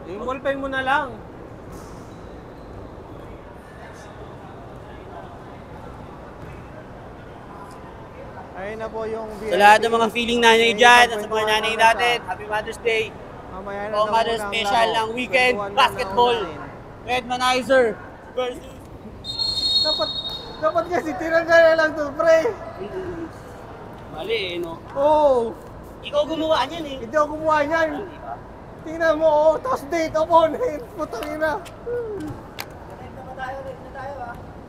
Yung ballpen mo na lang. Ayun na po yung VIP. Sa lahat ng mga feeling nanay dyan at sa mga nanay natin, Happy Mother's Day. Mamaya na O daw Mother's muna ang Special laro. ng weekend 21 na basketball. naunahin. Redmanizer versus... Dapat kasi tinanggal na lang to, pre. Mali eh, no? Oo. Ikaw gumawa niyan eh. Hindi ako gumawa niyan. Tingnan mo, oh, toss date, opponent. Putang ina.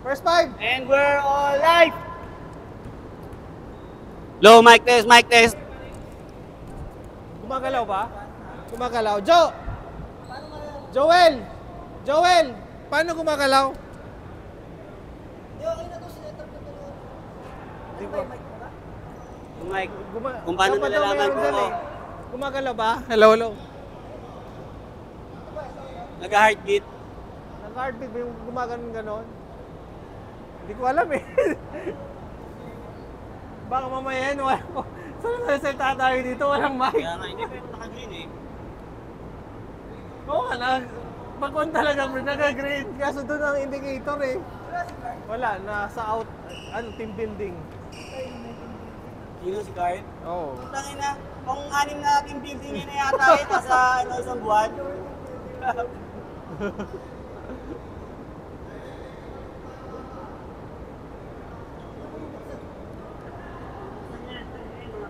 First five. And we're all live! Low, mic test, mic test. Gumagalaw ba? Gumagalaw. Joel! Joel! Paano gumagalaw? Hindi ko. Yung mic. Kung paano Dapat daw nalalaman meron ko dyan ako. eh. Gumagalaw ba? Hello, hello. Nag-heartbeat. Nag-heartbeat ba yung gumaganon ganon? Hindi ko alam eh. Baka mamaya yan, wala ko. Saan nagsalita tayo dito? Walang mic. Kaya nga, hindi pa yung naka-green eh. Oo nga, pag-on talaga bro, nag-green. Kaso doon ang indicator eh. Wala, nasa out, team building. Sino si Card? Oo. Tangin na, kung anim na team building yun na yata eh, nasa isang buwan.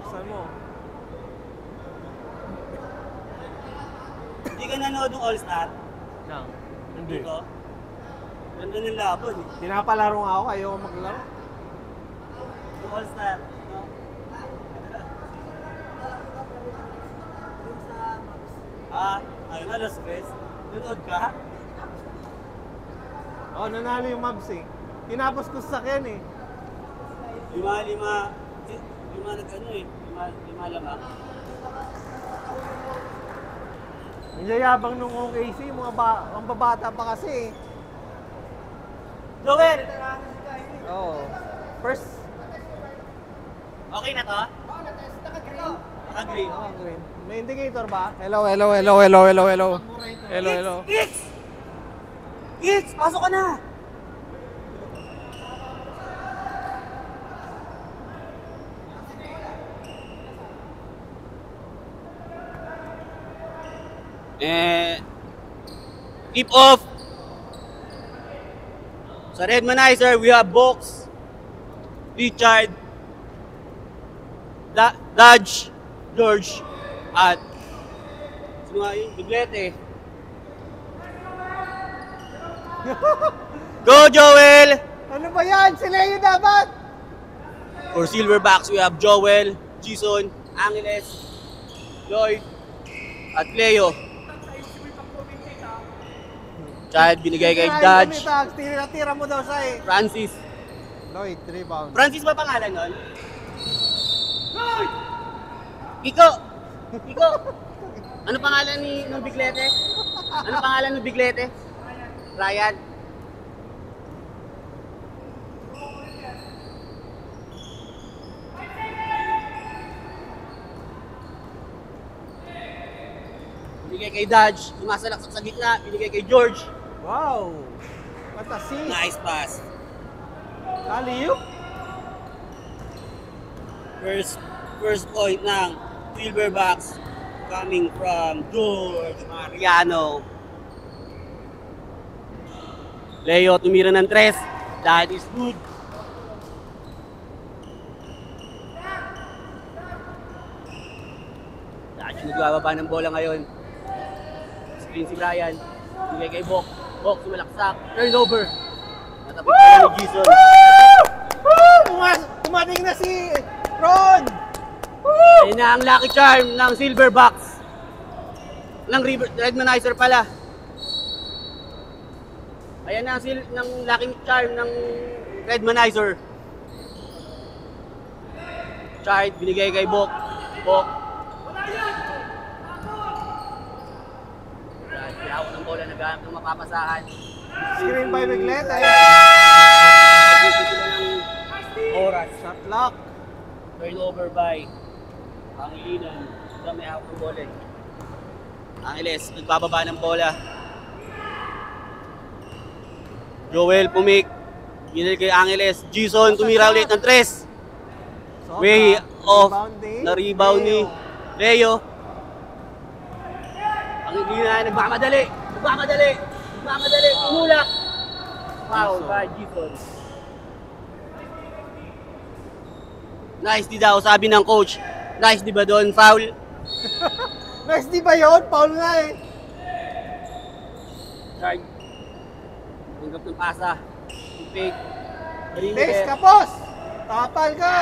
Saan mo? Hindi ka nanood ng All-Star? Nang. Hindi ko. Ganda ng laban eh. Pinapalaro nga ako, ayaw maglaro. Yung All-Star. No? Ayun na, Los Tres. Nanood ka? Oo, nanalo yung Mavs eh. Tinapos ko sa sakyan eh. Lima nag-ano eh. Lima lamang. Ang yayabang nung OKC, ang babata pa kasi eh. Joel! Oo. First. Okay na to? Naka-green. Green. May indicator ba? Hello, hello, hello, hello, hello, hello. Hello, hello. Gits! Pasok ka na! Keep off! Sa Redmanizer, we have Box, Richard, Dodge, George, at sino nga yun? Biglete. Go, Joel! Ano ba yan? Sila yun dapat! For Silverbacks, we have Joel, Jason, Angeles, Lloyd, at Cleo. Child, binigay kay Dodge. Tira mo daw siya eh. Francis. Lloyd, rebound. Francis ba pangalan nun? Kiko! Kiko! Ano pangalan ng Biglete? Ano pangalan ng Biglete? Ryan. Binigay kay Dodge, sumasalaksak sa gitna, binigay kay George. Wow! Patasi. Nice pass. Alley-oop. First point ng Silverbacks coming from George Mariano. Leo tumira ng 3. That is good. Dodge nagbababa ng bola ngayon. Screen si Brian. Bigay kay Bok. Bok sumalaksak. Turnover. Natapos pa ni Jason. Tumating na si Ron! Ayun na ang lucky charm ng Silverbacks. Ng Redmanizer pala. Ayan na ang lucky charm ng Redmanizer. Chart, binigay kay Bok. Bok. Kaya ako ng bola, naghanap ng mapapasahan. Screen by Biglete. Dito sila ng oras. Shot clock. Turnover by Pangilinan. Ito may hawak ng bola. Angeles, nagbababa ng bola. Joel pumik. Ginil kay Angeles. Jason tumira ulit ng 3. Sobra. Way off. Rebounding. Na-rebound ni Leo. Ang hindi na nagmamadali. Tumulak. Foul by Jason. Nice di daw, sabi ng coach. Nice di ba doon, foul? Nice, di ba yun? Foul nga eh. Charge. Tanggap ng pasa. Fake. Base ka, boss! Tapal ka!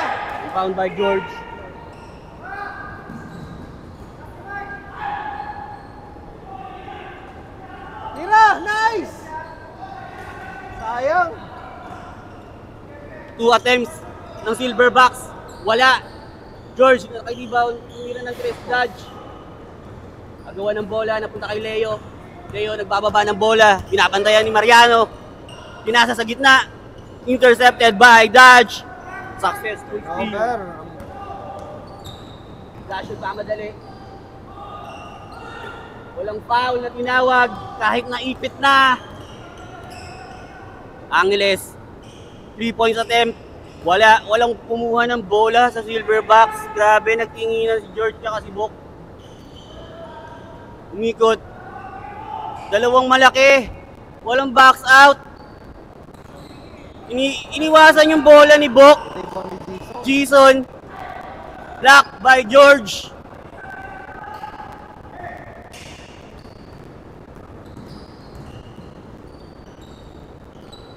Found by George. Tira! Nice! Sayang! 2 attempts ng Silverbacks. Wala. George, nakalibaw, tumira ng 3 dodge. Agawa ng bola, napunta kay Leo. Leo nagbababa ng bola. Pinapantayan ni Mariano. Pinasa sa gitna. Intercepted by Dodge. Successful steal. Over. Dodge nagmamadali. Walang foul na tinawag kahit naipit na. Angeles. 3 points attempt. Walang kumuha ng bola sa Silverbacks. Grabe, nagtinginan si George at si Bok. Umikot. Dalawang malaki. Walang box out. Iniwasan yung bola ni Bok. Jason. Blocked by George.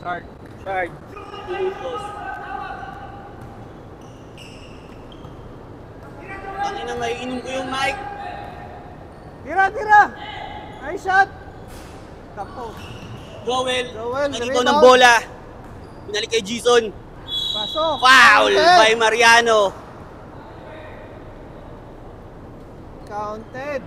Start. Charge. Minutos. Ang ina, may inom ko yung mic. Tira! Tira! Nice shot! Tapo. Joel, Joel, nalito rebound. ng bola. Pinalik kay Jason. Pasok! Foul Counted. by Mariano. Counted!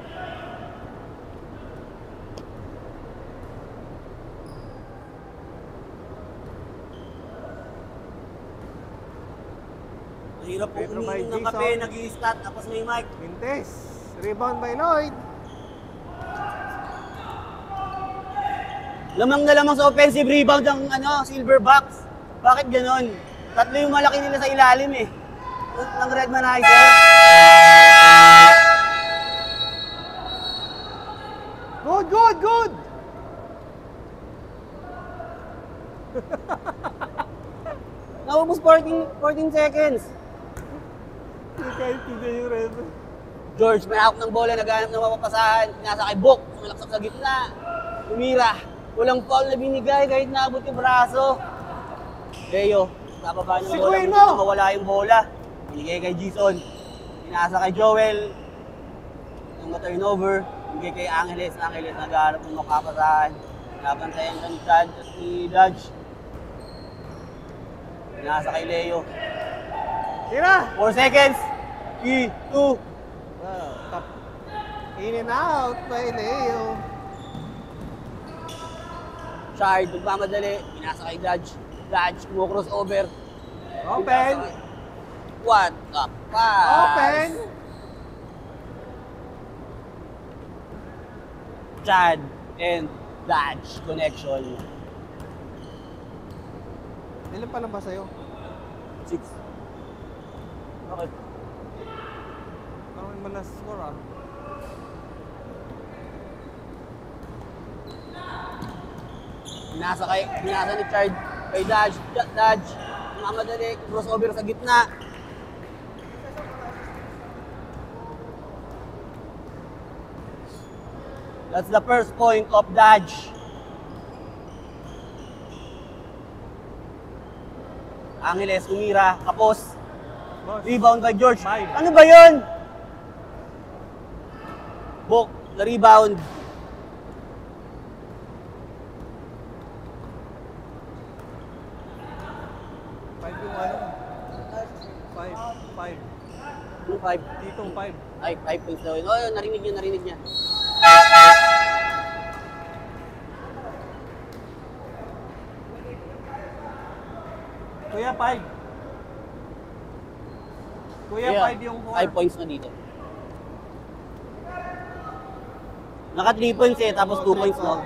Mahirap po Pedro by uminom ng Jason. kape, nag-i-stat, tapos may mic. Mintes. Rebound by Lloyd. Lamang na lamang sa offensive rebound ang Silverbacks. Bakit ganon? Tatlo yung malaki nila sa ilalim eh. Ng Redmanizer. Good, good, good! Naubos 14 seconds. Kahit hindi yung red. George, may hawak ng bola, naghanap ng mapapasahan. Pinasa kay Bok, sumalaksak sa gitna. Tumira. Walang foul na binigay kahit naabot yung braso. Leo, napaba ng bola. Sikuin Hindi mo! na mawala yung bola. Binigay kay Jason. Pinasa kay Joel. Yung turnover. Binigay kay Angeles. Angeles naghanap ng mapapasahan. Nabantayan ka ni Chad at ni Dodge. Pinasa kay Leo. Tira! 4 seconds. 3, 2. Wow, top. In and out by Leo. Shard, magmamadali. Pinasa kay Dodge. Dodge, crossover. Open! What the pass? Open! Chad and Dodge connection. Ilan pa lang ba sa'yo? 6. Okay. Parang may malas score ah. Binasa ni Chard kay Dodge. Dodge, mamadali, crossover sa gitna. That's the first point of Dodge. Angeles, umira, kapos. Boss. Rebound by George. Five. Ano ba yun? Bok, na-rebound. Five yung ano? Five. Five. Ano, 5? Ditong five. Ay, 5 points daw yun. Oh, narinig niya. Kuya, five. Kuya, Yeah, five yung 5 points na dito. Naka 3 points eh, tapos 2 points mo.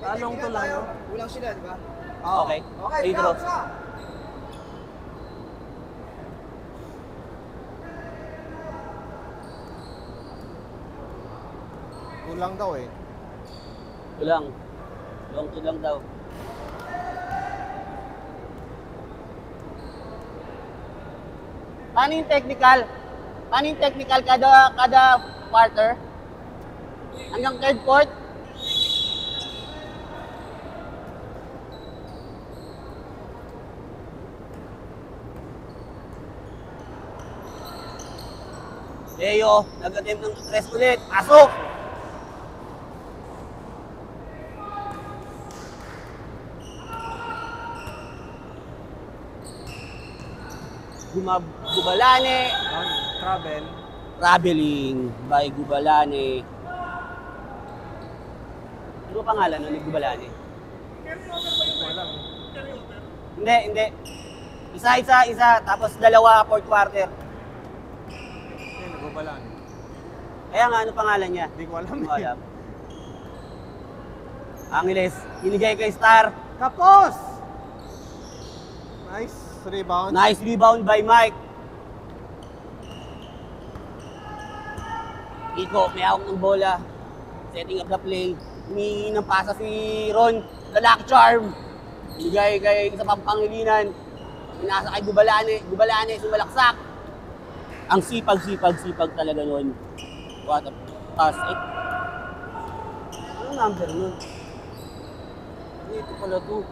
Anong to lang yun? Kulang sila, di ba? Okay. Free throw. Kulang daw eh. Kulang. Long to lang daw. Paano yung technical? Paano yung technical kada quarter? Hanggang third fourth? Leo, nag-attempt ng 3 ulit. Pasok! Gubalane. Travel. Traveling by Gubalane. Ano pangalan nun ni Gubalane? Walang. Hindi. Isa. Tapos dalawa, fourth quarter. Hindi, nagbabalan. Kaya nga, ano pangalan niya? Hindi ko alam. Hindi mo alam. Angeles, binigay kay Star. Tapos! Nice rebound. Nice rebound by Mike. Iko, may hawak ng bola. Setting up the play. Humihingi ng pasa si Ron. The luck charm. Binigay kay isa pang Pangilinan. Pinasa kay Gubalane, sumalaksak. Ang sipag talaga nun. What a pass. Ano number nun? Ito pala to.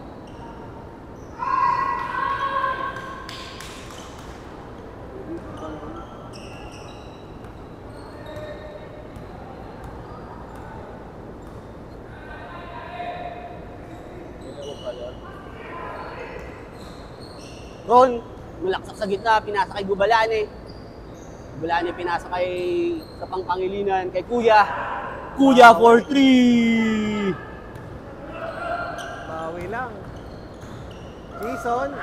Ron, malaksak sa gitna, pinasa kay Gubalane. Gubalane pinasa kay sa Pangilinan, kay Kuya. Kuya for 3! Bawi lang. Jason.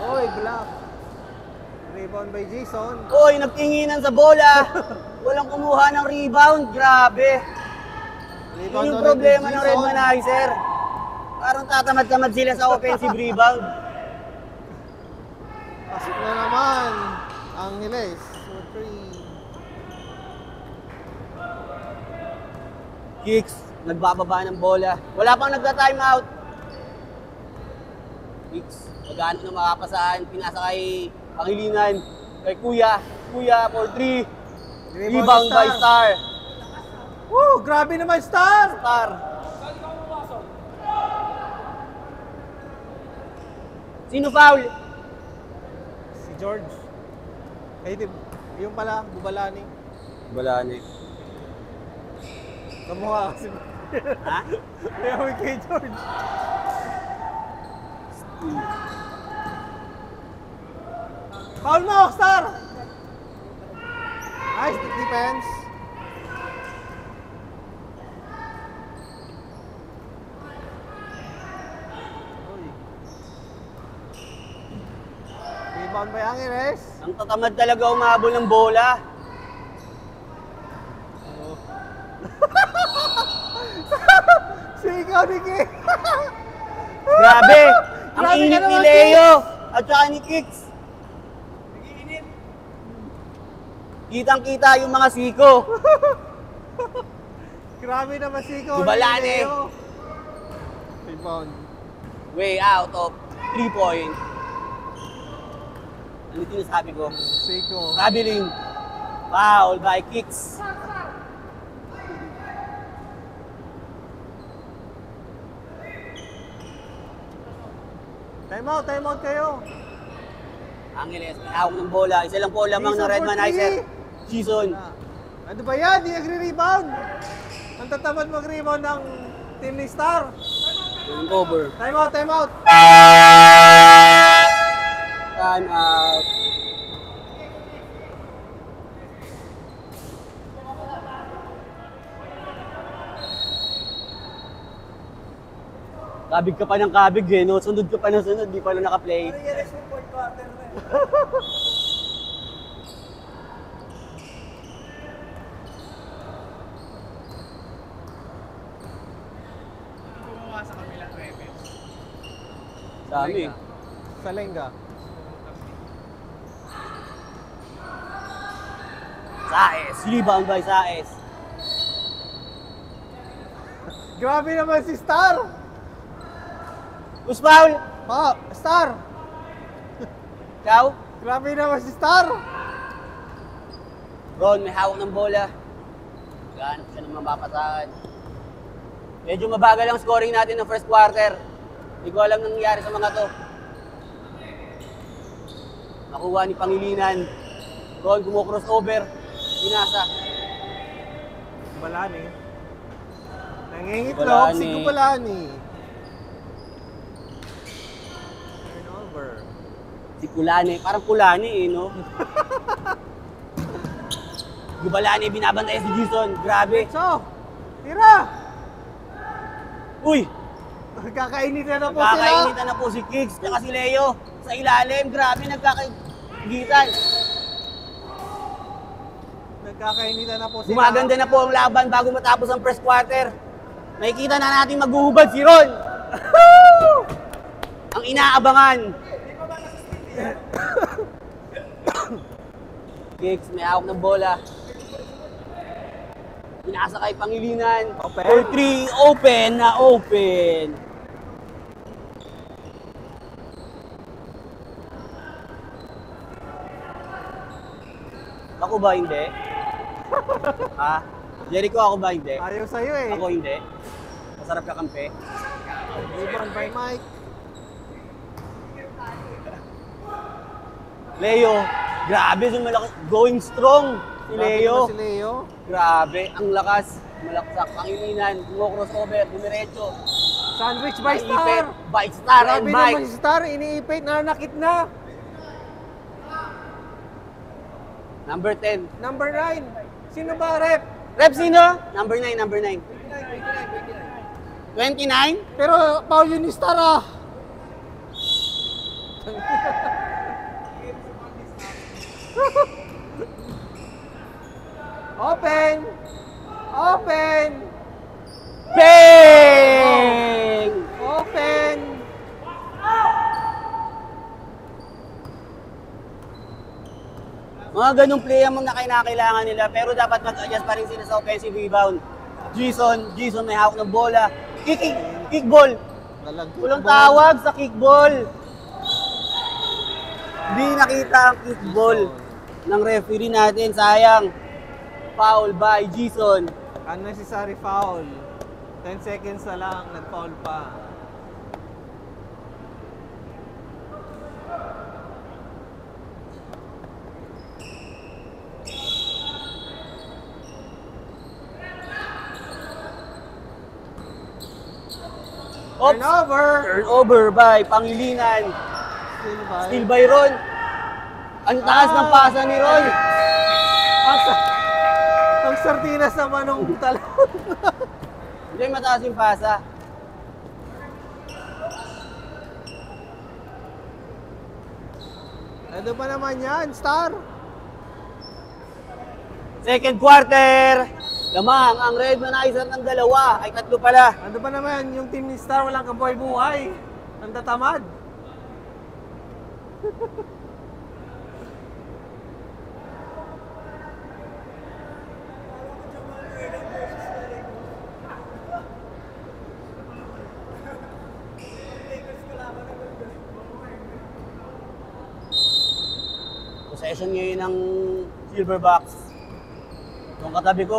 Oy, block. Rebound by Jason. Oy, nagtinginan sa bola. Walang kumuha ng rebound. Grabe. Yun yung ulit problema by ng Jason. Redmanizer. Parang tatamad-tamad sila sa offensive rebound. Pasok na naman. Angeles. For 3. Kicks, nagbababa ng bola. Wala pang nagta-timeout. Kicks, magano na makapasaan. Pinasa kay Pangilinan. Kay Kuya. Kuya for 3. Rebound by Star. Woo! Grabe naman, Star! Star. Sino foul? Si George. Yung pala, Gubalani. Balane. Kamukha kasi. Ha? Kaya kay George. Foul mo, Star! Nice defense. Rebound by Angeles. Ang tatamad talaga umabol ng bola. Sigaw ni King. Grabe! Ang Grabe ka init ni naman, Leo at saka ni Kicks. Kitang-kita yung mga siko. Grabe naman Sigaw. Gubalane. Rebound. Way out of 3 point. Ano yung sinasabi ko? Sigaw. Traveling. Foul by Kicks. Time out kayo. Angeles, may hawak ng bola. Isa lang po lamang ng Jason Redmanizer. Season. Ano ba yan? Di nagre-rebound. Ang tatamad mag-rebound ng team ni Star. Yung cover. Time out. Time out. Kabig ka pa ng kabig eh, no? Sunod ka pa ng sunod, di pa na naka-play. Dami. Salenga. Saez. Rebound by Saez. Grabe naman si Star! Who's foul? Star! Ikaw? Grabe naman si Star! Ron, may hawak ng bola. Gahanap siya ng mapapasahan. Medyo mabagal ang scoring natin ng first quarter. Hindi ko alam nangyari sa mga to. Nakuha ni Pangilinan. Ron, kumo-crossover. Pinasa. Balani. Nangingitlog si Kubalani. Turnover. Si Kulani. Parang Kulani eh, no? Gubalani, binabantay si Jason. Grabe. So, tira! Uy! Nagkakainitan na po sila. Nagkakainitan na po si Kicks at si Leo. Sa ilalim, grabe nagkakaigitan. Nagkakainitan na po sila. Gumaganda na po ang laban bago matapos ang first quarter. Makikita na natin maghuhubad si Ron. Ang inaabangan. Kicks, may hawak ng bola. Pinasa kay Pangilinan. Open. For 3, open na open. Ako ba hindi? Ha? Jericho, ako ba hindi? Ayaw sa'yo eh. Ako hindi. Masarap ka kampe. Rebound by Mike. Leo, grabe yung malakas. Going strong si Leo. Grabe naman si Leo. Grabe, ang lakas. Malaksak, Pangilinan, crossover, dumiretso. Sandwich by Ipit, Star. by Star Grabe and naman Mike. si Star. Iniipit, nanakit na. Number 10. Number 9. Sino ba, Rep? Rep sino? Number 9, number 9. 29? Pero foul yun ni Star ah. Open! Open! Bang! Open! Mga ganung play ang mga kinakailangan nila pero dapat mag-adjust pa rin sila sa offensive rebound. Jason may hawak ng bola. Kickball. Walang tawag sa kickball. Hindi nakita ang kickball ng referee natin. Sayang. Foul by Jason. Unnecessary foul. 10 seconds na lang, nag-foul pa. Oops. Turnover! Turnover by Pangilinan. Steal by Ron. Ang taas ng pasa ni Ron. Ang sardinas naman ng talon. Hindi mataas yung pasa. Ano ba naman yan, Star? Second quarter. Lamang ang Red Manizer ng dalawa. Ay tatlo pala. Ano ba naman yung team ni Star walang kabuhay-buhay? Ang tatamad. Possession ngayon ng Silverbox. Yung katabi ko,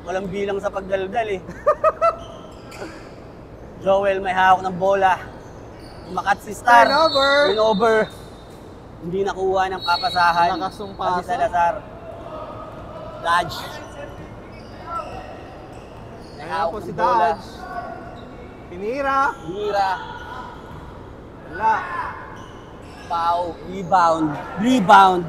walang bilang sa pagdaldal eh. Joel may hawak ng bola. Umakat si Star. Turnover. Hindi nakuha ng papasahan. Lakas ng Si pasa. Salazar. Dodge. May Ayan hawak po ng si bola. Dodge. Pinira. Hira. Wala. Pau. Rebound. Rebound.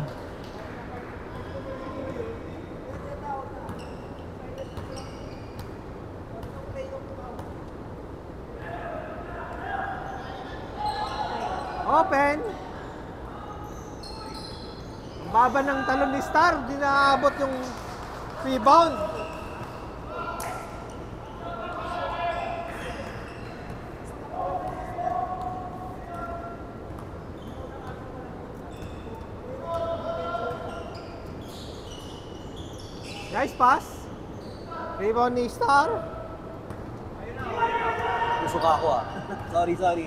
Open. Ang baba ng talon ni Star. Di naabot yung rebound. Nice pass. Rebound ni Star. Pusok ako ah. Sorry.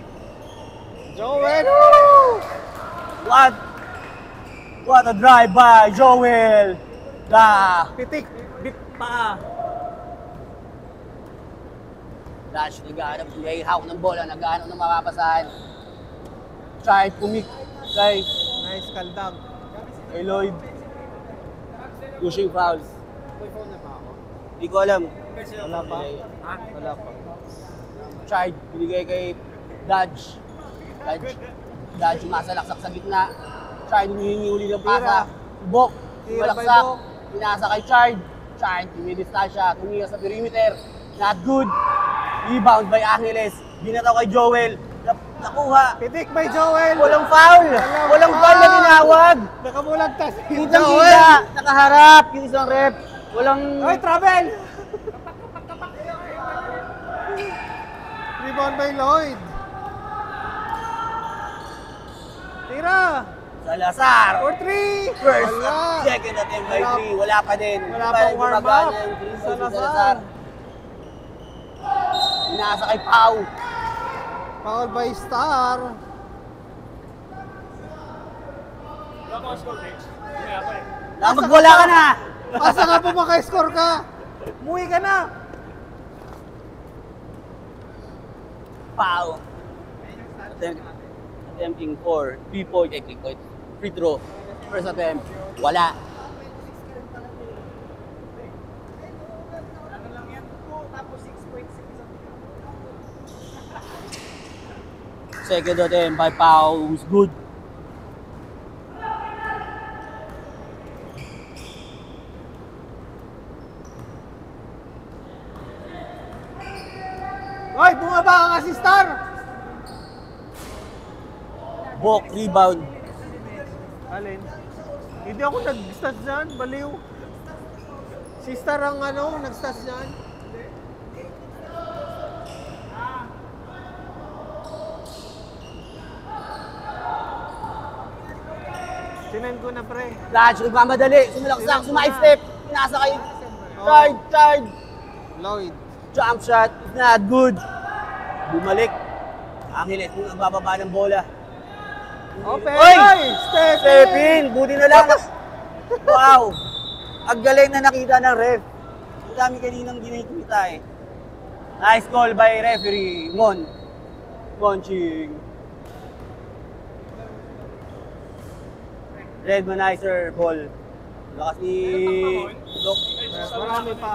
Joel! Woo! What a drive by Joel! Pitik! Bit pa! Dash, nag-aanap. Hawak ng bola, nag-aanap ng mapapasahan. Try pumik kay Nice kaldag. Lloyd. Pushing fouls. May phone na ba ako? Hindi ko alam. Wala pa? Wala pa. Try, binigay kay Dodge. Dodge masalaksak sa gitna. Try, humihingi ng pasa. Bok, Tira by malaksak. Bok. Pinasa kay Chard. Chard, tumidistansya. Tumira sa perimeter. Not good. Rebound by Angeles. Binataw kay Joel. Nakuha. Pitik by Joel! Walang foul! Walang foul na tinawag! Nakamulagtas si Kitang-kita! Nakaharap yung isang rep. Walang... Oy, travel! Rebound by Lloyd. Tira! Salazar! For 3! First, Wala. second attempt by Wala. 3. Wala pa din. Wala Di pa pang warm gumagana up. yung three points ni Salazar. Inaasa kay Pau. Foul by Star. Magwala ka na! Asa ka po maka-score ka? Muwi ka na! Pau. Attempting for 3-point, 3-point. Free throw. First attempt. Wala. Second attempt by Pau was good. Hoy, bumaba ka nga si Star! Bok, rebound. Alin? Hindi ako nag-stats dyan, baliw. Si Star ang nag-stats dyan. Sinend ko na pre. Dodge, nagmamadali. Sumalaksak, sumai-step. Pinasa kay Oh. Chard. Lloyd. Jump shot is not good. Bumalik. Angeles, kung nagbababa ng bola. Open! Oy! Oy! Step Step in! Buti na lang. Wow! Ang galing na nakita ng ref. Ang dami kaninang ginikita eh. Nice call by referee Monching. Redmanizer ball. Lakas ni Doc. Marami pa.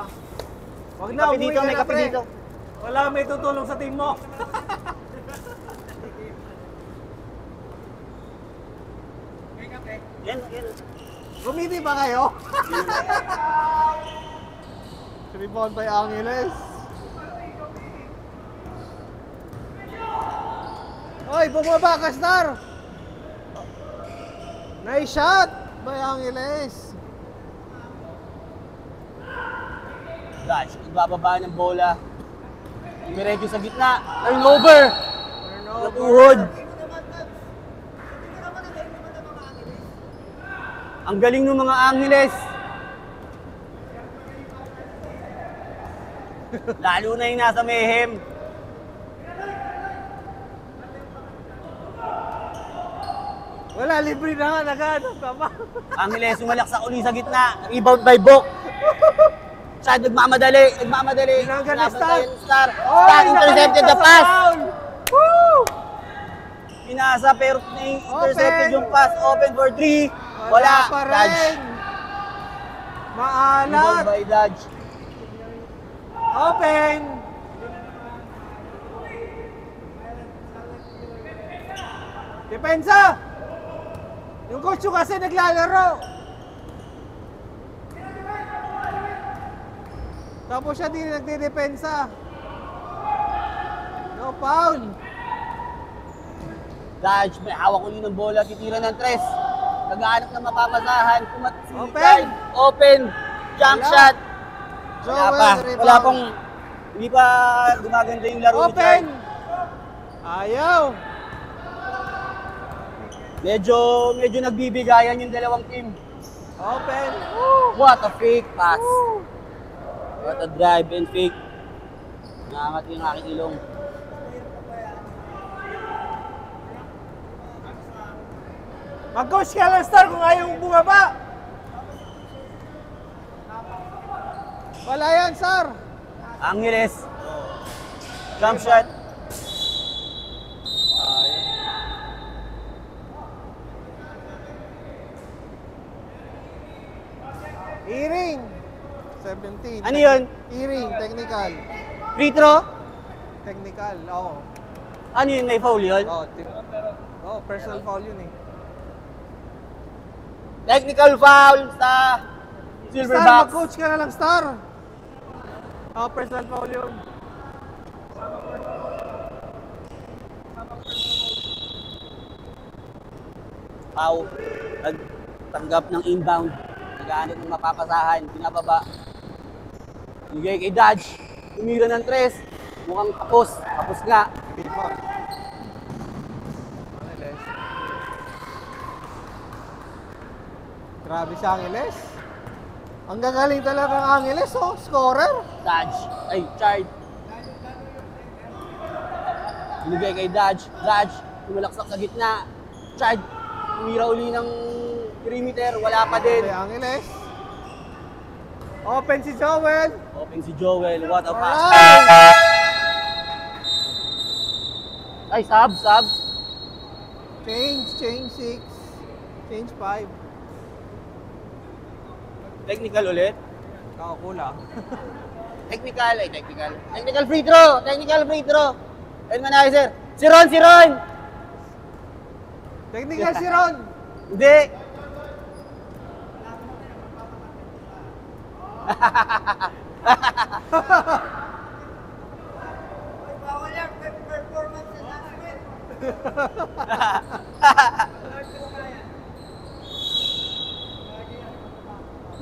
Wag na, Kape umuwi dito, ka may na, kape pre. dito. Wala may tutulong sa team mo. Yan. Gumiti ba kayo? Rebound by Angeles. Oy, bumaba ka, Star! Nice shot by Angeles. Dodge, nagbababa ng bola. Umiregyo sa gitna. Turnover! Natuhod! Ang galing ng mga Angeles. Lalo na yung nasa Mayhem. Wala, libre na nga, naghanap ka pa. Angeles sumalaksak uli sa gitna. Rebound by Bok. Chad nagmamadali. Tinanggal ni Star. Star. Oy, Star intercepted the nakaligtas sa pass. foul. Woo! Pinasa pero intercepted Open. yung pass. Open for 3. Wala. pa Dodge. rin. Rebound Maalat. by Dodge. Open. Depensa. Yung coach ko kasi naglalaro. Tapos siya din nagdedepensa. No foul. Dodge, may hawak uli ng bola, titira ng tres. Nag-aanap ng mapapasahan. Open! Open! Jump Wala. shot! Wala Joel, pa. rebound. Wala pong, hindi pa gumaganda yung laro ni Open. Chard. Ayaw. Medyo nagbibigayan yung dalawang team. Open. Woo! What a fake pass. What a drive and fake. Nangangat yung aking ilong. Mag-coach ka lang, Star, kung ayaw mong bumaba. Wala yan, Star. Angeles. Jump shot. Earring. 17. Ano yun? Earring, technical. Free throw? Technical, oo. Ano yun? May foul yun? Personal foul yun eh. Technical foul sa Star, Silverback. mag-coach ka na lang, Star. Personal foul yun. Pau, nagtanggap ng inbound. Nagaanit ng mapapasahan. Pinababa. Bigay kay Dodge. Tumira ng 3. Mukhang tapos. Tapos nga. Angeles. Grabe si Angeles. Ang gagaling talaga ng Angeles, oh. Scorer. Dodge. Ay, Chard. Binigay kay Dodge. Dodge. Tumalaksak sa gitna. Chard. Tumira uli ng perimeter. Wala pa din. Okay, Angeles. Open si Joel. Open si Joel. What a pass. Alright. Ay, sub. Change 6. Change 5. Technical ulit. Kakakula. Technical. Technical free throw. And manager. Si Ron. Technical si Ron. Hindi.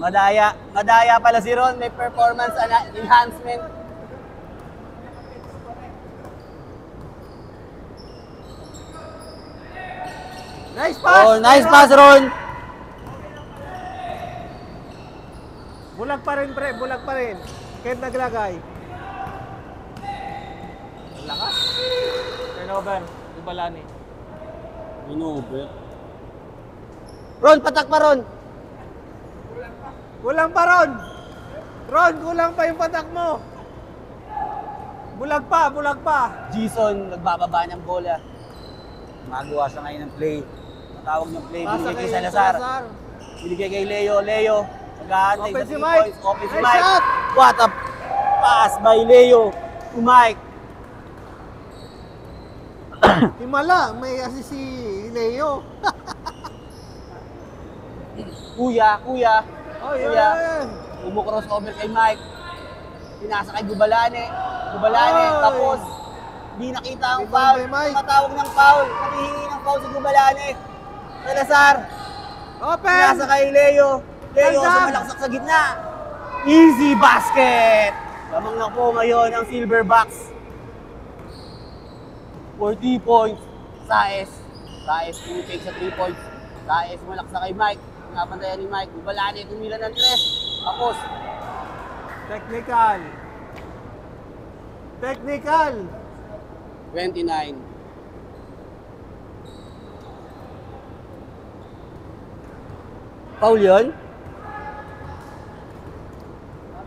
Madaya pala si Ron, may performance enhancement. Nice pass. Oh, nice pass, Ron. Bulag pa rin, pre. Bulag pa rin. Kahit naglagay. Ang lakas. Turnover. Ibalani. Minuber. Ron, patak pa, Ron. Kulang pa, Ron. Ron, kulang pa yung patak mo. Bulag pa. Jason, nagbababa ng bola. Magawa siya ngayon ng play. Matawag ng play, binigay kay Salazar. Binigay kay Leo. Nag-aantay sa 3 points. Open si Mike. Shot. What a pass by Leo to Mike. Himala, may assist si Leo. Kuya. Oh, yan. Crossover kay Mike. Pinasa kay Gubalane. Oy. Tapos di nakita ang Rebound foul. by Mike. Matawag ng foul. Nanghihingi ng foul si Gubalane. Salazar. Open. Pinasa kay Leo. Tandang. Sumalaksak sa gitna. Easy basket. Lamang na po ngayon ang Silverbacks. 40 points. Saes, tinitake sa 3 points. Saes, malaksa kay Mike. Napantayan ni Mike. Gubalane, tumira ng 3. Tapos, Technical. 29. Foul yun?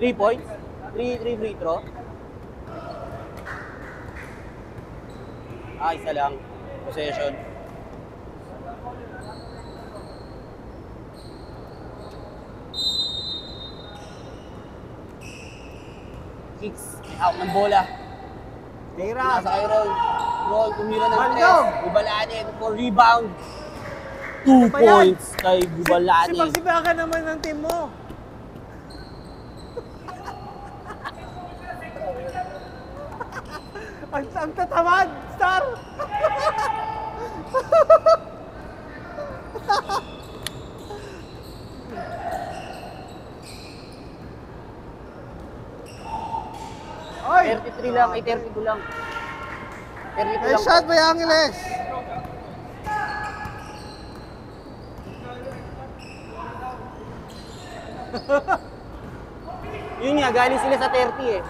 3 points? 3 free throw? Isa lang. Possession. Kicks. Out ng bola. Tira. Nasa kay Ron. Ron, tumira ng Bandog. 3. Gubalane for rebound. 2 ba yan? points kay Gubalane. Sipag-sipagan naman ng team mo. ang tatamad, Star. Oy! 33 lang, ay 32 lang. 32 Nice lang. shot by Angeles. Yun nga, galing sila sa 30 eh.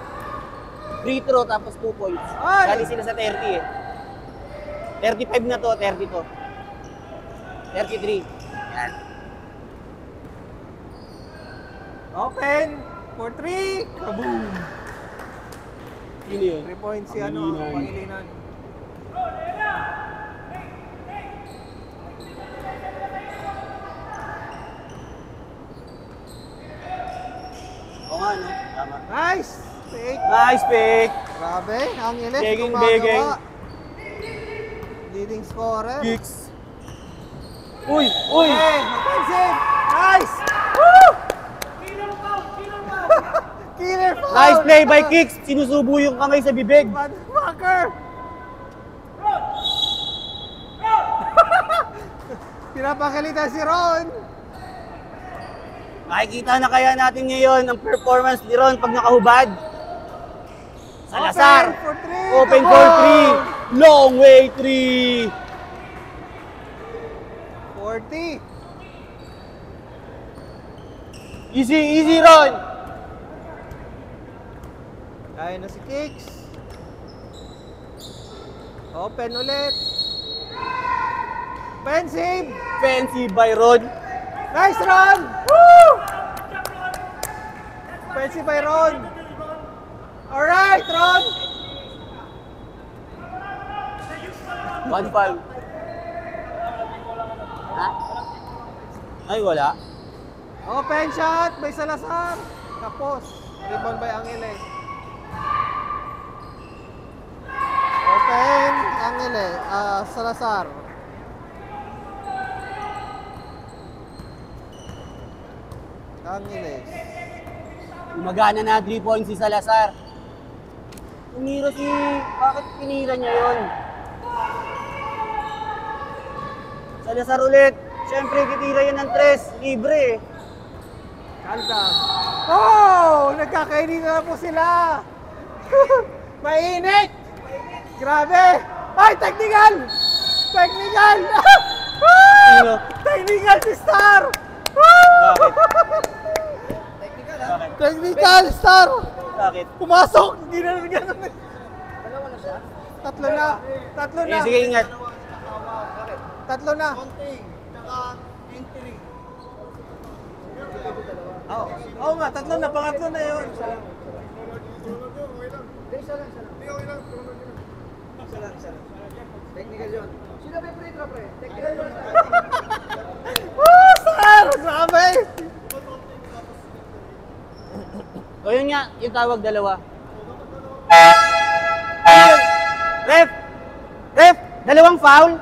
Free throw tapos 2 points. Ay! Galing sila sa 30 eh. 35 na to, 30 to. 33. Yan. Open for 3. Kaboom! Sino yun? 3 points si ano, Pangilinan. Pangilinan. Oo nga, no? Tama. Nice! Take. Nice pick! Grabe, ang ilis. Begging, gumagawa. begging. Leading scorer. Kicks. Uy! Uy! Okay, offensive. Nice! Woo! Killer foul! Nice play by Kicks! Sinusubo yung kamay sa bibig. Motherfucker! Pinapakalitan si Ron. Makikita na kaya natin ngayon ang performance ni Ron pag nakahubad. Salazar! Open for 3. Open for 3! Long way 3! 40. Easy, easy Ron! Kaya na si Kicks. Open ulit. Offensive. Fancy by Ron. Nice run! Woo! Offensive by Ron. Alright, Ron! One foul. Ha? Ay, wala. Open shot by Salazar. Tapos, rebound by Angele. Open, Angele. Salazar. Angeles. Umagana na 3 points si Salazar. Umira si... Bakit pinira niya yun? Salazar ulit. Siyempre, kitira yan ng 3. Libre eh. Kalda. Oh! Nagkakainin na po sila! Mainit! Grabe! Ay, technical! Technical! Sino? Technical si Star! Bakit? Technical Star! Bakit? Pumasok! Hindi na ganun. Dalawa na siya? Tatlo na. Tatlo na. Sige, ingat. Tatlo na. Oo. Oo nga, tatlo na. Pangatlo na yun. Technical yun. Sino ba yung free throw, pre? Technical yun. Woo! Star! Grabe! O yun nga, yung tawag dalawa. Ref! Ref! Dalawang foul?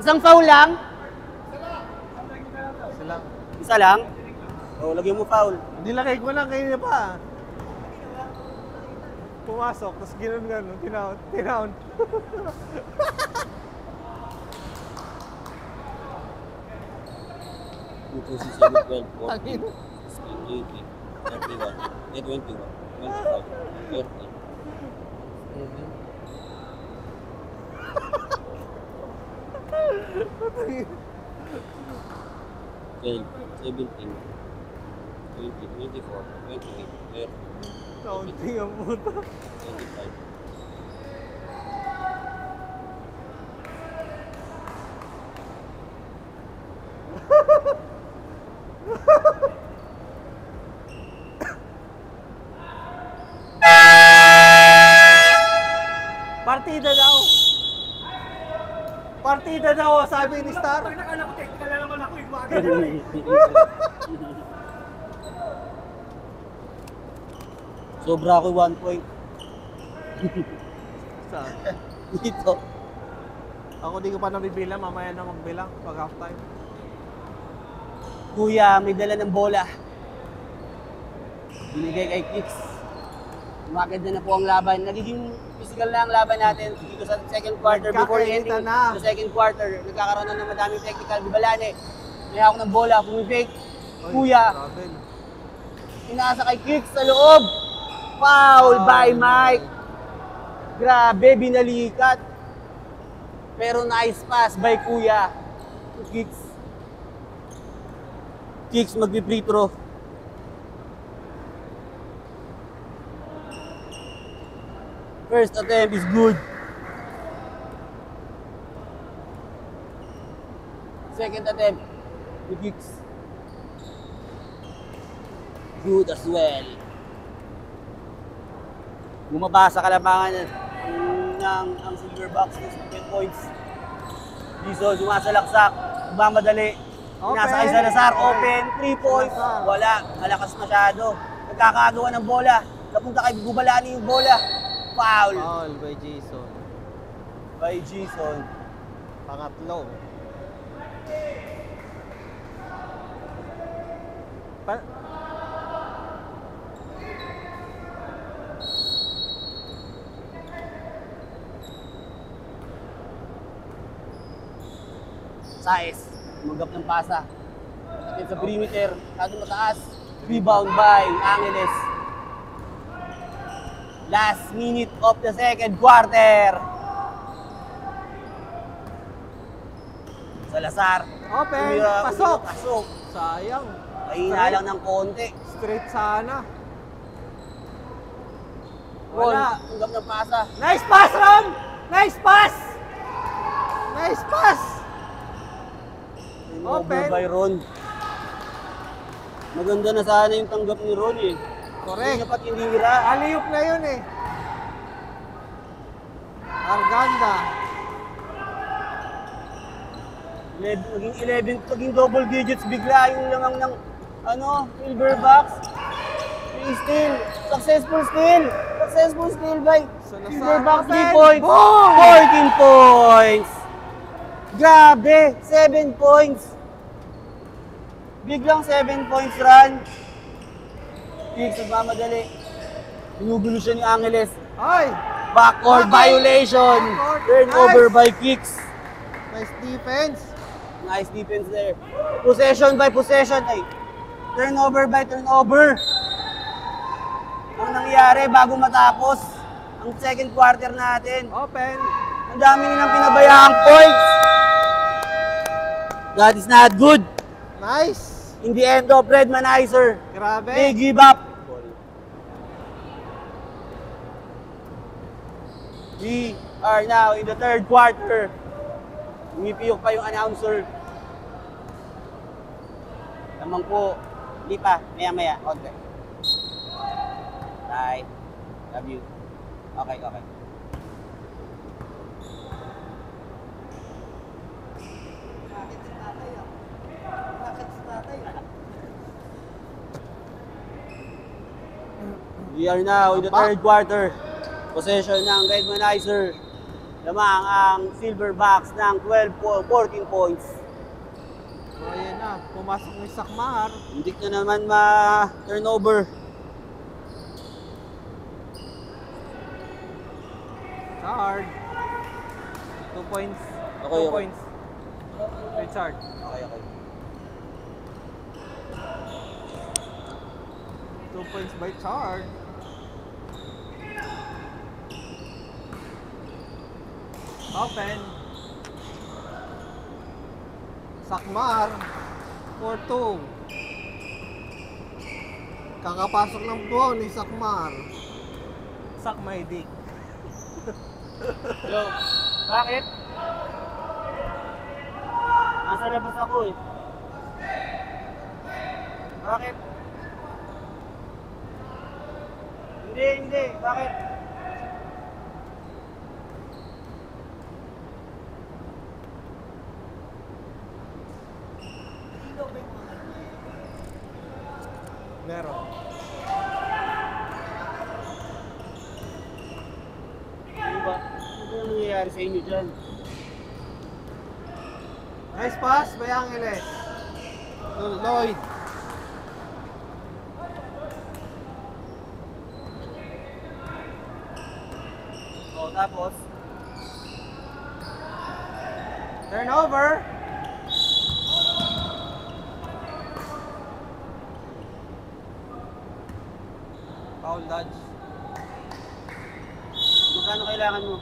Isang foul lang? Sila. Isa lang? O, lagyan mo foul. Nilagay ko lang kayo pa. Pumasok, tapos gano'n-gano'n. Tinown. Tinown. Tangin. 31, 21, 25, 30. 12, 17, 20, 24, 28, 30, Counting ang puta. 25. Partida daw. Partida daw, sabi ni Star. Nakala ko, technical na naman ako. Sobra ako 1 point. Saan? Dito. Ako di ko pa nabibilang, mamaya na magbilang pag half time. Kuya, may dala ng bola. Binigay kay Kicks. Maganda na po ang laban. Nagiging physical na ang laban natin dito sa second quarter. Before ending Nagkakainitan na. sa second quarter, nagkakaroon na ng madaming technical. Bibalane, may hawak ng bola, pumipik. Kuya, Grabe. inaasa kay Kicks sa loob. Foul by Mike. Grabe, binalikat. Pero nice pass by Kuya. To Kicks. Kicks magpi-free throw. First attempt is good. Second attempt, the kicks. Good as well. Bumaba sa kalamangan ng Silverbacks ng 10 points. Dizon, sumasalaksak, mamadali. Nasa kay Salazar, open, 3 points. Wala, malakas masyado. Nagkakagawa ng bola. Napunta kay Gubalani yung bola. Foul. Foul by Jason. By Jason. Pangatlo. Saez, tumanggap ng pasa. At sa perimeter, kado mataas. Rebound by Angeles. Last minute of the second quarter. Salazar. Open, Pasok. Sayang. Mahina lang ng konti. Straight sana. Ron, Wala. tunggap ng pasa. Nice pass, Ron! Nice pass! Nice pass! Over Open. by Ron. Maganda na sana yung tanggap ni Ron eh. Correct. Dapat hindi hira. Alley-oop na yun eh. Arganda. Naging double digits bigla yung lamang ng Silverbacks. Yung steal. Successful steal by Salazar. Silverbacks. 3 Open. points. Boom! 14 points. Grabe, 7 points. Biglang 7 points run. Kicks, nagmamadali. Binugulo siya ni Angeles. Ay! Backcourt violation. Backcourt. Turnover Nice. by Kicks. Nice defense. Nice defense there. Possession by possession. Ay, turnover by turnover. Ang nangyari bago matapos ang second quarter natin. Open. Ang dami nilang pinabayang points. That is not good. Nice. In the end of Redmanizer, Grabe. they give up. We are now in the third quarter. Umipiyok pa yung announcer. Lamang po, hindi pa, maya-maya, konti. Bye. Love you. Okay. We are now in the third quarter. Possession ng Redmanizer. Lamang ang Silverbacks ng 14 points. So, ayan na. Pumasok ni Sakmar. Hindi na naman ma-turnover. Richard. 2 points. Okay, 2 okay. points. Richard. Okay. 2 points by Chard. Open. Sakmar. 4-2. Kakapasok ng buwan ni Sakmar. Sak my dick. Yo, bakit? Nasa labas ako eh. Bakit? Hindi. Bakit? Meron. Ano ba? Ano ba nangyayari sa inyo dyan? Nice pass by Angeles. Lloyd. O, tapos? Turnover. Foul dodge. Magkano kailangan mo?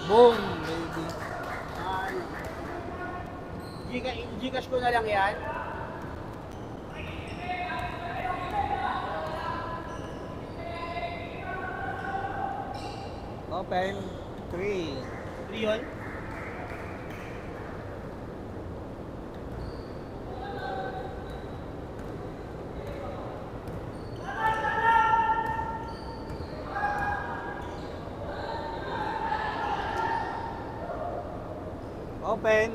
Boom, baby. Gcash ko na lang yan. Open. 3. 3 yun. Open.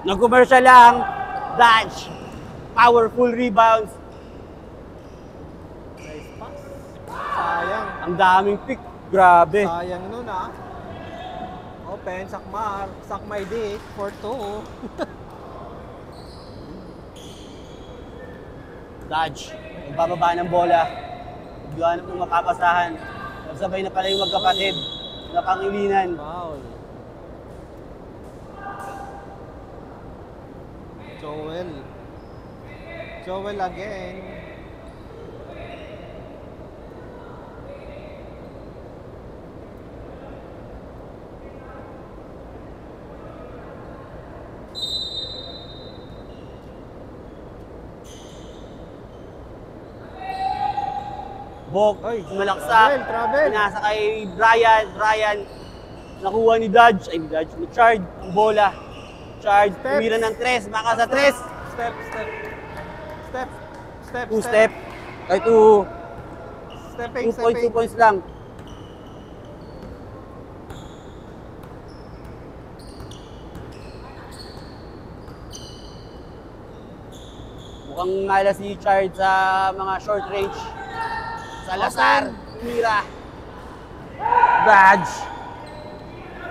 Nag-commercial lang. Dodge. Powerful rebounds. Nice pass. Sayang. Ang daming pick. Grabe. Sayang nun ah. Open. Sakmar. Sakmay di. 4-2. Dodge. Nagbababa ng bola. Naggawa ng mapapasahan. Nagsabay na pala yung magkapatid. Napangilinan. Foul. Joel. Joel again. Bok, Ay, malaksak. travel. Pinasa kay Brian. Brian, nakuha ni Dodge. Ay, ni Dodge. Ni-charge ang bola. Charge. Steps. Tumira ng 3. Baka sa 3. Step, step. Step. Step, 2 step. Ay, 2. Stepping, 2 points lang. Mukhang malas si Charge sa mga short range. Salazar, Mira. Dodge.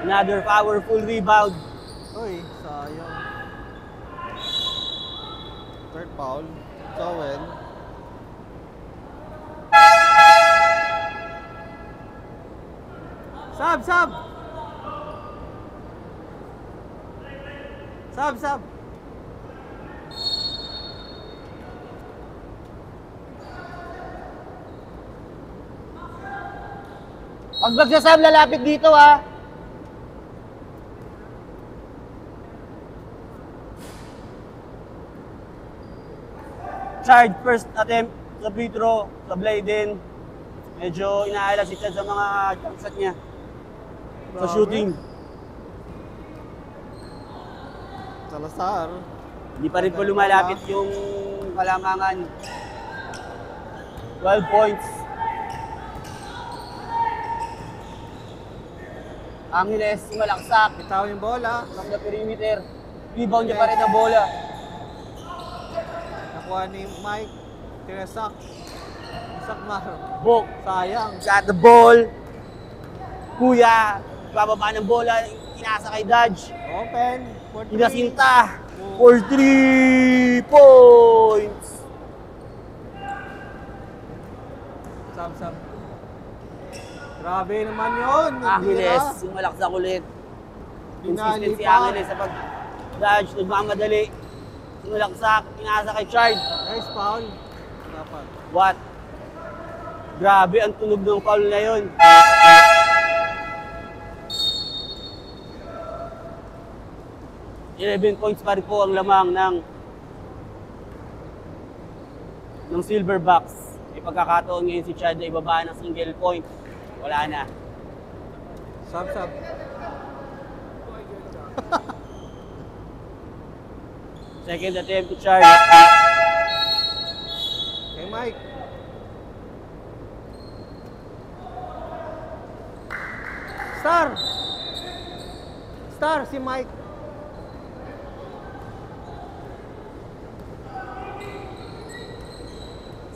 Another powerful rebound. Uy, sayang. Third foul. Joel. Sab, sab! Sab, sab! Pag magsasab, lalapit dito ha. Charge first attempt sa free throw, sa Blayden. Medyo inaalala si Chad sa mga jump shot niya. Sa Grabe. shooting. Salazar. Hindi pa rin po lumalapit yung kalamangan. 12 points. Angeles, malaksak. Bitaw yung bola. From the perimeter. Rebound niya pa rin ang bola. Nakuha ni Mike. Tinasak. Sakmar. Bok, Sayang. got the ball. Kuya, bababa ng bola. Inasa kay Dodge. Open. 4-3. Inasinta. For 3 points. Sab, sab. Grabe naman yun. Angeles, yung malaksak ulit. Consistent si Binali pa. Angeles sa pag-dodge, nagmamadali. Sumalaksak, inasa kay Chard. Nice foul. Dapat. What? Grabe ang tunog ng foul na yun. $11 points pa rin po ang lamang ng Silverbacks. May pagkakataon ngayon si Chad na ibaba ng single point. Wala na. Sab, sab. Second attempt to Chad. Kay Mike. Star! Star, si Mike.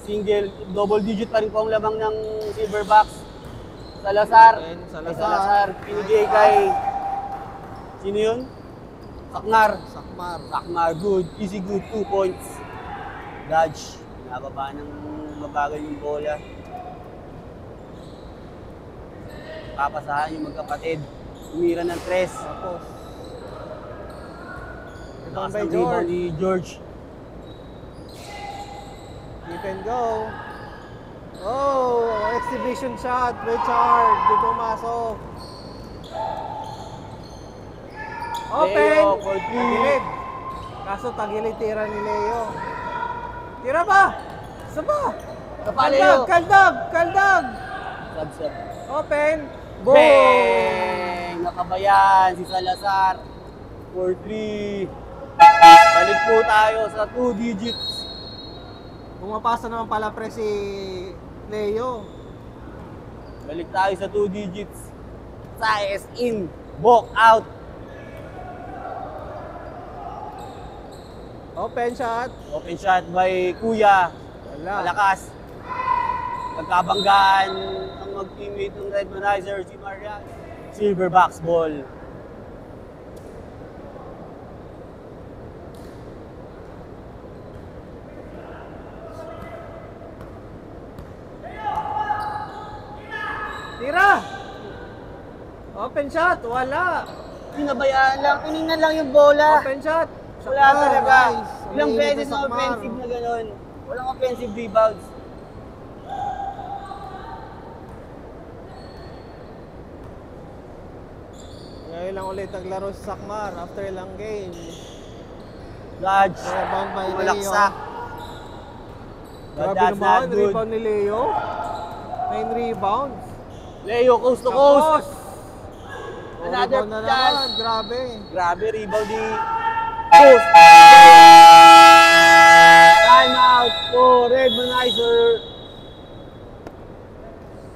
Single, double digit pa rin po ang lamang ng Silverbacks. Salazar. Again, Salazar. Salazar. Pinigay kay... Sino yun? Sakmar. Sakmar. Sakmar, good. Easy good, 2 points. Dodge. Nababa ng mabagal yung bola. Papasahan yung magkapatid. Umira ng 3. Tapos. Lakas Rebound by ng rebound George. ni George. You can go. Oh, exhibition shot. Richard, di pumasok. Open! Leo for three. Tagilid. Kaso tagilid tira ni Leo. Tira pa! Isa pa! Sapa, Leo. Kaldag! Sub-sub. Open! Boom! Bang! Nakabayan si Salazar. 4-3. Balik po tayo sa 2 digits. Pumapasa naman pala pre si Leo. Balik tayo sa 2 digits. Size in. Walk out. Open shot. Open shot by Kuya. Wala. Malakas. Nagkabanggaan ang mag-teammate ng Red Manizer, si Marian. Silver box ball. Tira! Open shot. Wala. Pinabayaan lang. Tinignan lang yung bola. Open shot. Wala talaga. Nice. Ilang Umiinit beses na na Sakmar. offensive na gano'n. Walang offensive rebounds. Ngayon lang ulit naglaro si Sakmar after ilang games. Dodge. Rebound by Leo. Malaksak. Grabe That's naman, not good. rebound ni Leo. 9 rebounds. Leo, coast to coast. Tapos, Another rebound na chance. naman, grabe. Grabe, rebound ni Coast. Time out for Red Manizer.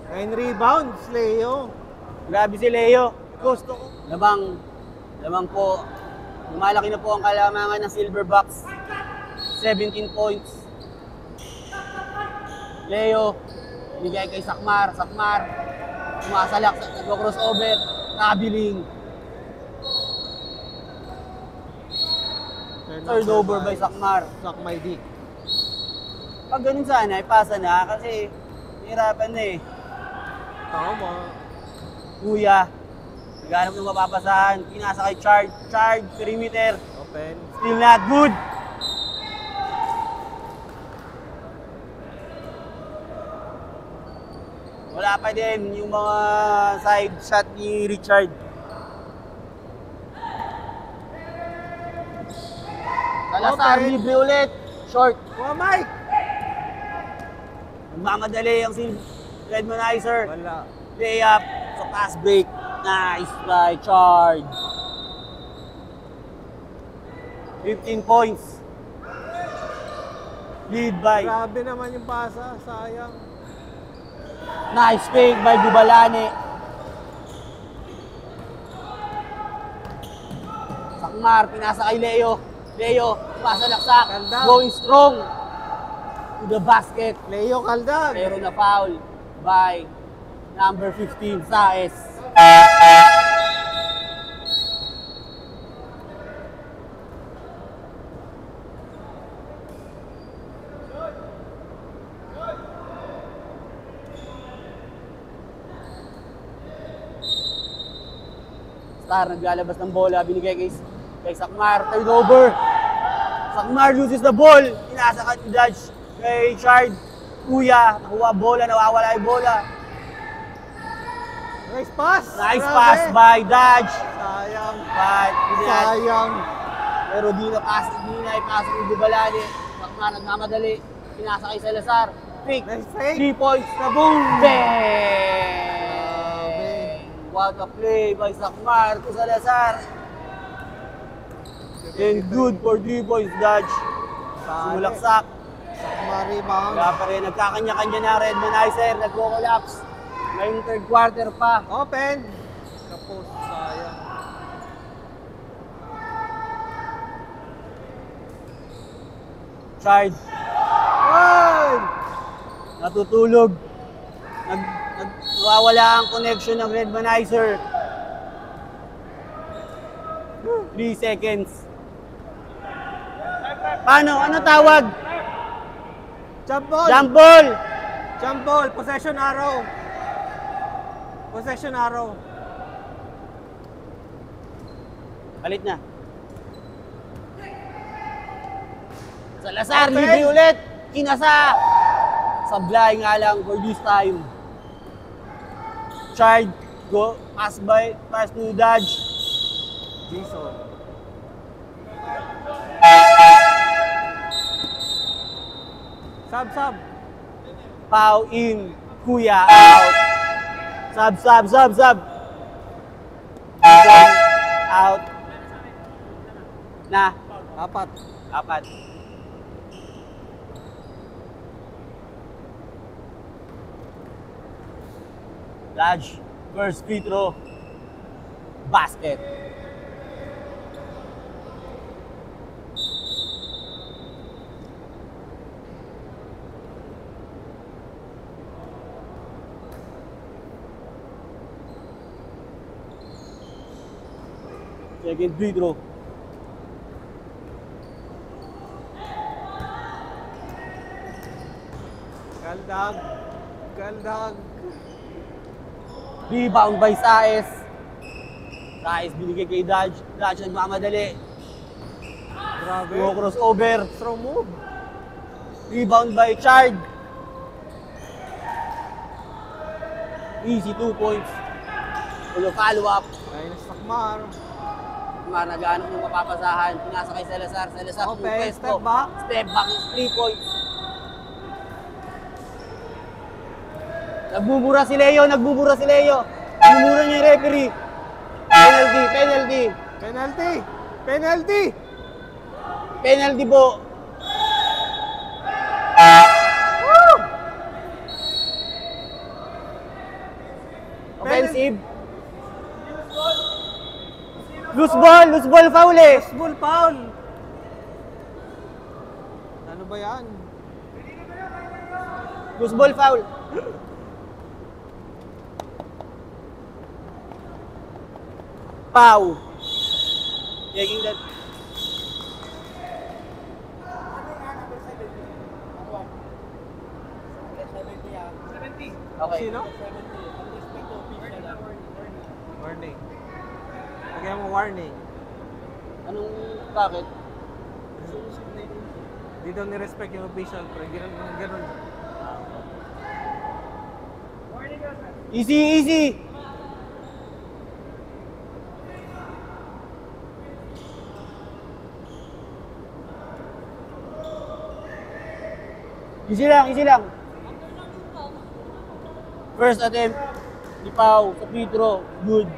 9 rebounds, Leo. Grabe si Leo. Coast to coast. Lamang po. Lumalaki na po ang kalamangan ng Silverbox. 17 points. Leo, bigay kay Sakmar. Sakmar, sumasalak, nag-crossover, kabiling. Turnover by Sakmar. Sak my dick. Pag ganun sana, ipasa na kasi hirapan na eh. Tama. Kuya, naghanap ng mapapasahan, pinasa kay Charge. Charge, perimeter, Open. still not good. Wala pa din yung mga side shot ni Richard. Salazar, Okay. libre ulit. Short. Wow, Mike! Nagmamadali ang si Red Manizer. Wala. Layup sa pass break. Nice by Charge. 15 points. Lead by. Grabe naman yung pasa, sayang. Nice fake by Gubalane. Sakmar, pinasa kay Leo. Leo, pasa laksak. Ganda. Going strong to the basket. Leo Caldag. Pero na foul by number 15, Saez. Star naglalabas ng bola, binigay kay Sakmar, turnover. Sakmar loses the ball, inasa ka ni Dodge kay Chard. Kuya, nakuha bola, nawawala yung bola. Nice pass. Nice Grabe. pass by Dodge. Sayang. But, Sayang. pero di na ipasa ni Dubalane. Sakmar nagmamadali, pinasa kay Salazar. Fake, Nice fake. 3 points, kaboom! Bang! What a play by Sakmar to Salazar. And good for 3 points, Dodge. Sumulaksak. Sakmar rebound. Kaya pa rin, nagkakanya-kanya na Red Manizer, nagko-collapse. Ngayong third quarter pa. Open. Kapos. Sayang. Charge. Ay! Natutulog. Nawawala ang connection ng Red Manizer. 3 seconds. Paano? Ano tawag? Jump ball. Jump ball! Jump ball. Possession arrow. Possession arrow. Palit na. Salazar, Okay. libre ulit. Kinasa. sablay nga lang for this time. Child, go, pass to Dodge. Jason. Sub. Pau in, Kuya out. Sub. Out. Na, Apat. 4. Dodge, first free throw. Basket. Second free throw. Kaldag. Rebound by Saez. Saez binigay kay Dodge. Dodge nagmamadali. Grabe. Go crossover. Strong move. Rebound by Chard. Easy 2 points. Ulo follow up. Linus Takmar. Nagaanap yung mapapasahan. Pinasa kay Salazar. Salazar Okay, pwesto. step back. Step back is 3 points. Nagbubura si Leo. Nagbubura niya yung referee. Penalty po. Offensive. Loose ball foul eh. Baseball foul. Ano ba yan? Loose ball foul. Pau. Taking that. Okay. Sino? Warning. Lagyan mo warning. Anong bakit? Di daw ni-respect yung official, pre. Ganun. Easy. Easy lang. First attempt ni Pau sa free throw. Good.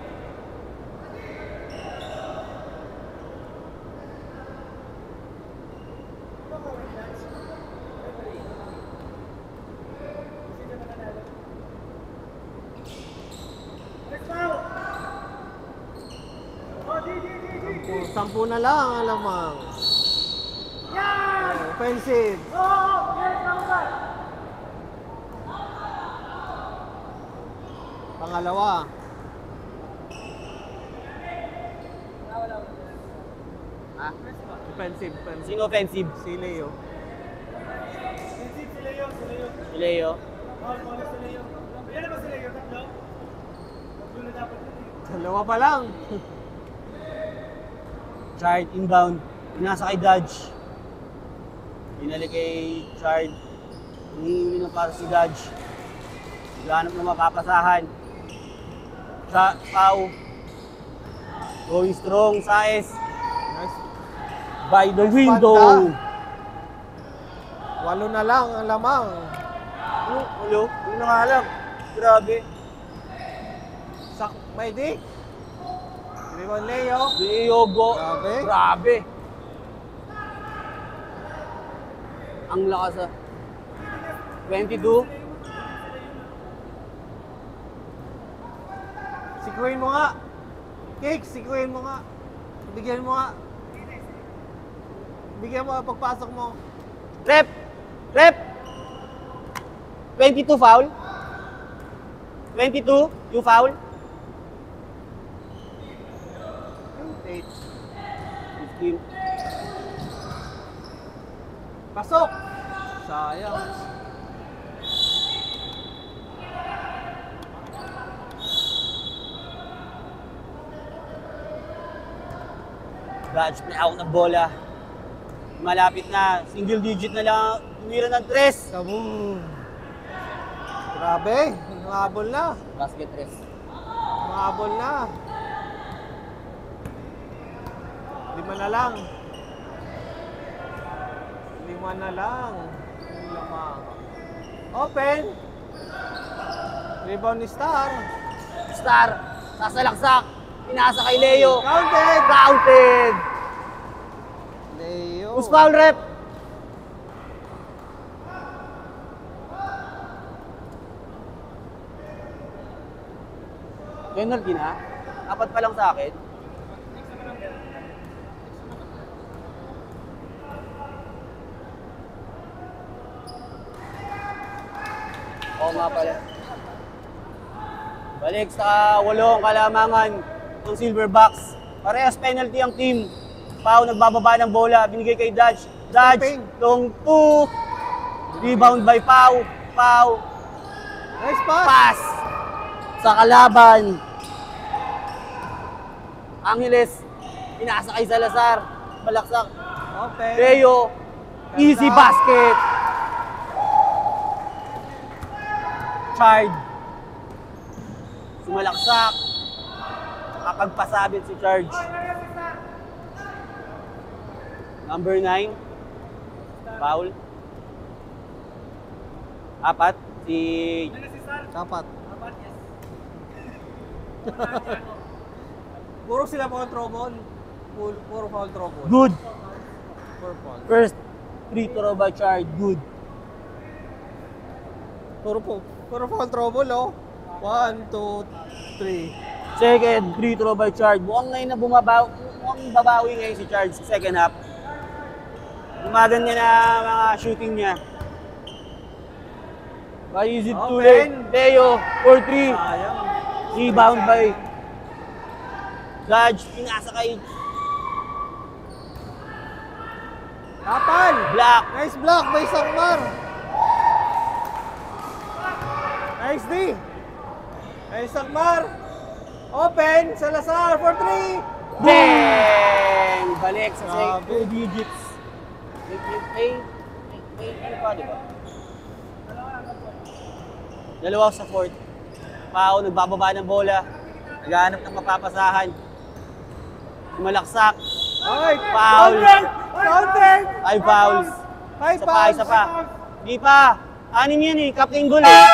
Sampu na lang, alamang. Offensive. Pangalawa. Ha? Offensive. Sino offensive? Si Leo. Si Leo. Dalawa pa lang. Chard inbound. Pinasa kay Dodge. Pinalik kay Chard. Hinihingi ng para si Dodge. Ganap na mapapasahan. Pau. Going strong. Saez. Nice. By the Nice window. panda. 8 na lang ang lamang. Hello? Hindi na nga alam. Grabe. May di. Ribon Leo. Diogo. Grabe. Ang lakas ah. 22. Sikuin mo nga. Cake, sikuin mo nga. Bigyan mo nga. Bigyan mo pagpasok mo. Rep! 22 foul. 22, yung foul. 8. 15. Pasok! Sayang. Dodge may out ng bola. Malapit na. Single digit na lang. Tumira ng 3. Kaboom! Grabe, umabol na. Basket rest. Umabol na. 5 na lang. 5 na lang. Yung lamang. Open. Rebound ni Star. Star, sasalaksak. Pinasa kay Leo. Counted. Counted. Leo. Who's foul, rep? Penalty na? 4 pa lang sa akin. Oo nga pala. Balik sa 8 kalamangan ng Silverbacks. Parehas penalty ang team. Pau nagbababa ng bola, binigay kay Dodge. Dodge, Stepping. long 2. Rebound by Pau. Pau, Nice pass. pass sa kalaban. Angeles, pinasa kay Salazar. Malaksak. Open. Leo, easy Ganda. basket. Chard. Sumalaksak. Nakapagpasabit si Charge. Number 9. Foul. 4. Si... Dapat. Puro sila foul trouble. Puro foul trouble. Good. Puro foul. First free throw by Chard. Good. Puro foul trouble, oh. 1, 2, 3. Second free throw by Chard. Mukhang ngayon na mukhang babawi ngayon si Chard sa second half. Gumagan niya na mga shooting niya. Why is it too late? Open. Leo, 4-3. Sayang. Rebound by Dodge. Pinasa kay Kapal. Black. Nice block by Sangmar. Nice D. Nice Sangmar. Open. Salazar for 3. Bang! Balik sa Grabe. 2 digits. Ano pa, di ba? Dalawa sa fourth. Pau, nagbababa ng bola. Naghahanap ng mapapasahan. Sumalaksak. Ay, Foul. Counter. 5 fouls. Five Isa pa, fouls. isa pa. Di pa. 6 yan eh. Captain goal eh.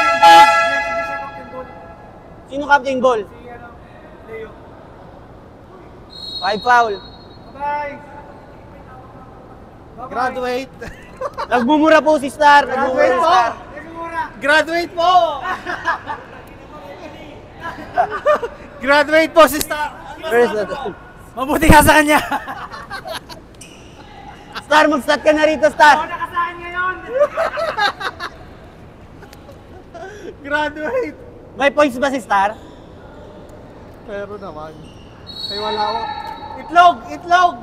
Sino captain goal? 5 foul. Bye! Graduate. Nagmumura po si Star. Nagmumura Graduate si po. Star. Graduate po. Graduate po si Star. First na to. Mabuti ka sa kanya. Star, mag-start ka na rito, Star. Nakasahin ngayon! Graduate. May points ba si Star? Pero naman. Ay wala ko. Itlog! Itlog!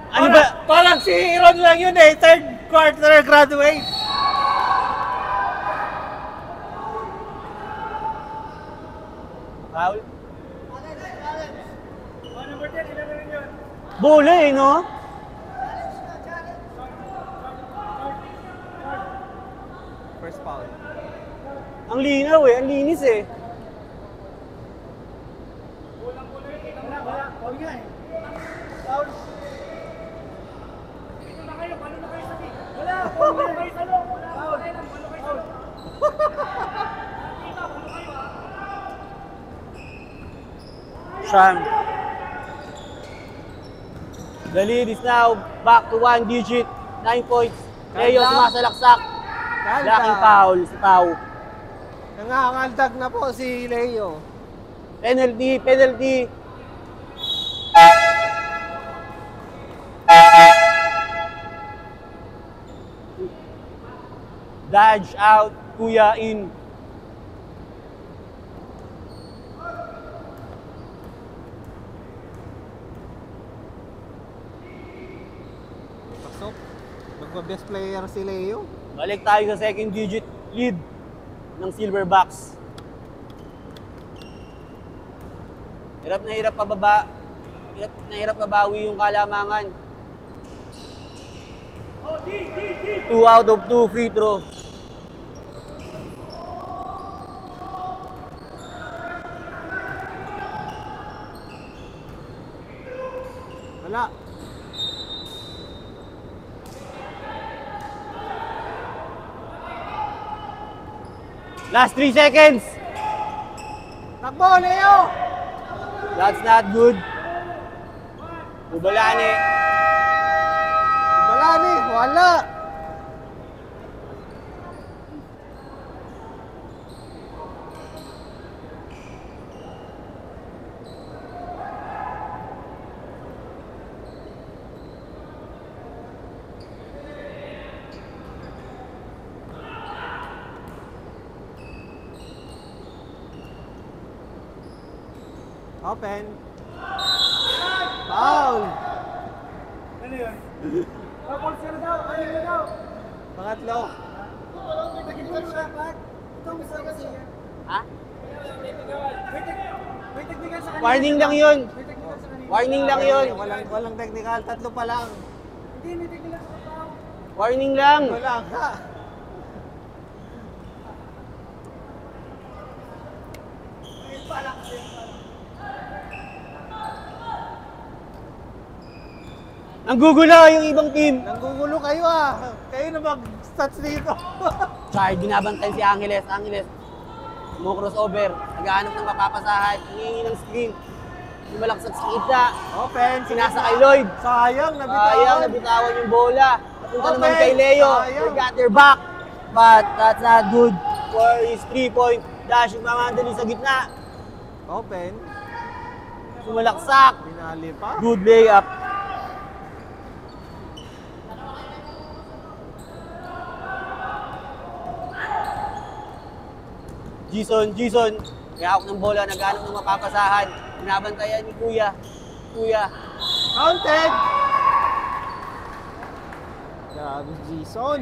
Ano ba? Parang si Ron lang yun eh. Third quarter graduate. Foul? Number 10, ilan na rin yun? Bola eh, no? First foul. Ang linaw eh, ang linis eh. Wala. Foul nga eh. Foul. Dito na kayo, palo na kayo sa big. Wala, foul na kayo sa loob. Wala, foul. Palo kayo sa loob. Dito, palo kayo ah. Sean. The lead is now back to 1 digit. 9 points. Leo sumasalaksak. Laking foul si Pau. Nangangaldag na po si Leo. Penalty, penalty. Dodge out, Kuya in. Pasok. Magpa-best player si Leo. Balik tayo sa second digit lead ng Silverbacks. Hirap na hirap pababa. Hirap na hirap mabawi yung kalamangan. 2 out of 2 free throw. Last 3 seconds. Takbo, Leo! That's not good. Bubalani. Wala ni, wala. Open. Foul. Ano yun? Pulse na daw, ano na daw? Pangatlo. Ha? May technical sa kanila. Warning lang yun. May technical sa kanila. Warning lang yun. Walang technical, tatlo pa lang. Hindi, may technical sa tao. Warning lang. Wala ka. Nanggugulo yung ibang team. Nanggugulo kayo ah. Kayo na mag-stats dito. Chard, binabantayan si Angeles. Angeles, crossover. Naghahanap ng mapapasahan. Hingi ng screen. Lumalaksak sa kita. Open. Sinasa kay Lloyd. Sayang, nabitawan. Sayang, nabitawan yung bola. Napunta naman Open. kay Leo. Sayang. They got their back. But that's not good for his 3-point dash. Yung mamadali sa gitna. Open. Sumalaksak. Pinali pa. Good layup. Jason, may hawak ng bola, naghanap ng mapapasahan. Binabantayan ni Kuya. Counted. Grabe, Jason.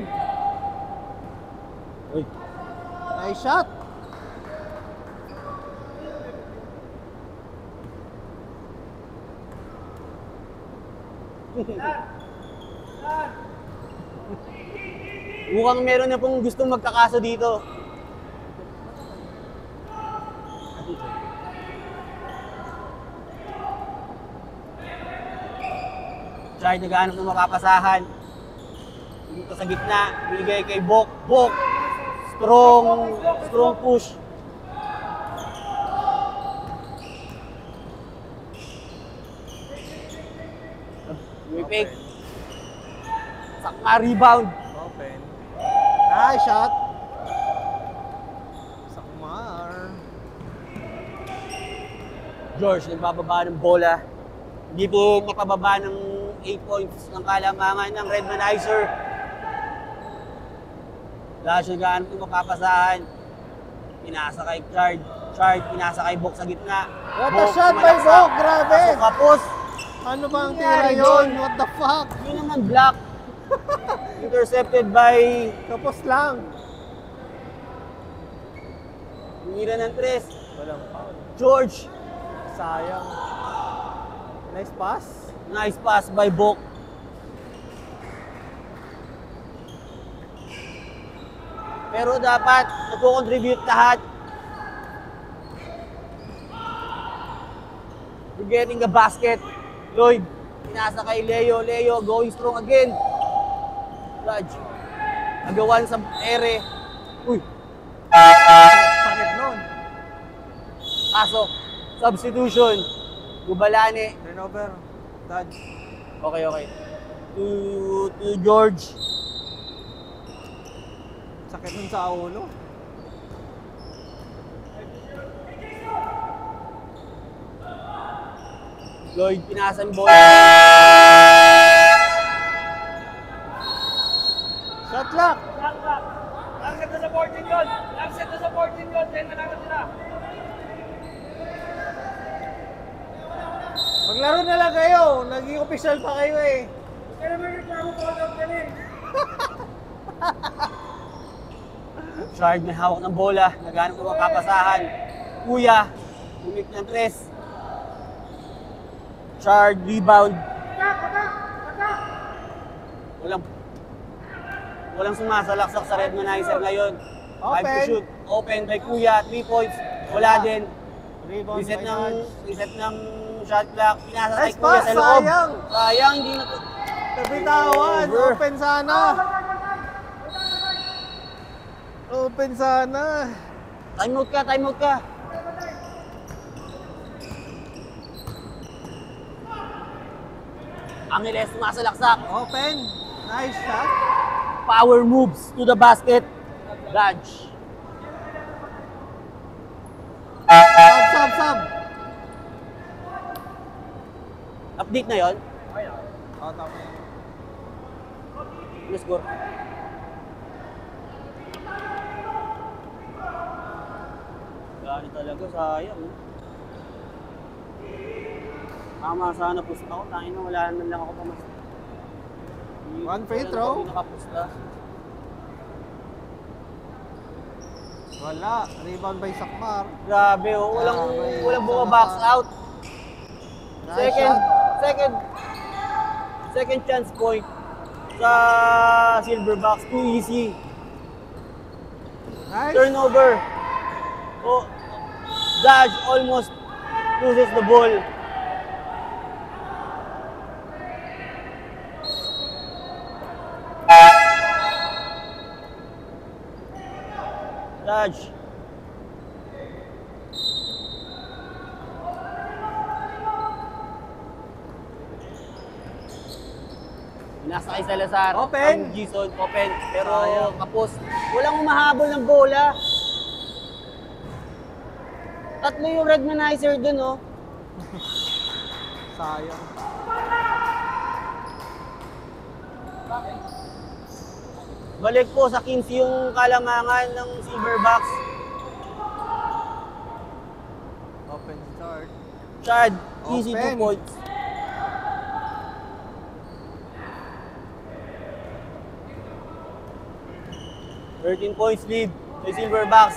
Uy, Nice shot. mukhang meron na pong gustong magkakaso dito. Chard, naghanap ng mapapasahan. Dito sa gitna, binigay kay Bok. Strong push. Wipig. Sakma rebound. Open. Nice shot. Sakmar. George, nagbababa ng bola. Hindi po mapababa ng 8 points ng kalamangan ng Redmanizer. Lahat siya gaano kung mapapasahan. Pinasa kay Chard. Pinasa kay Bok sa gitna. What a shot by Bok, grabe. Pasok kapos. Ano ba ang Nangyari tira yun? yun? What the fuck? Yun naman block. Intercepted by Kapos lang. Mira ng tres. Walang foul. George. Sayang. Nice pass. Nice pass by Bok. Pero dapat nagko-contribute lahat. You're getting the basket. Lloyd, pinasa kay Leo. Leo going strong again. Raj, nagawan sa ere. Uy, Sakit nun. pasok. Substitution. Gubalane. Turnover. Dodge. Okay. To George. Sakit nun sa ulo. Lloyd, pinasa yung bola. Shot clock. Langit na sa 14 yun. Langit na sa 14 yun. Then malangit sila. Maglaro na lang kayo. Naging official pa kayo eh. Kaya may reklamo ko daw yan eh. Shard may hawak ng bola. Naghanap ng mapapasahan. Kuya, umik ng tres. Shard, rebound. Walang sumasalaksak sa Redmanizer ngayon. 5 to Open. shoot. Open by Kuya, 3 points. Wala din. Rebound Reset by ng, Dodge. reset ng shot clock. Pinasa kay Nice Kuya pass, sa loob. sayang. Sayang, hindi na to. Nabitawan. Over. Open sana. Open sana. Time out ka. Angeles, sumasalaksak. Open. Nice shot. Power moves to the basket. Dodge. Sub. Update na yon. Oh, tama. Let's go. Gani talaga, sayang. Tama sana pusta ko. Tangin na, wala naman lang ako pamas. One free throw. Hindi nakapusta. Wala. Rebound by Sakmar. Grabe, oh. Walang bumabox out. Nice Second chance point sa Silverbox. Too easy. Nice. Turnover. Oh, Dodge almost loses the ball. Dodge. Nasa kay Salazar. Open. Ang Gison, open. Pero Sayang. kapos. Walang umahabol ng bola. Tatlo yung recognizer dun, oh. Sayang. Balik po sa 15 yung kalamangan ng Silverbox. Open start. Chad, easy 2 Open. points. $13 points lead sa Silverbox.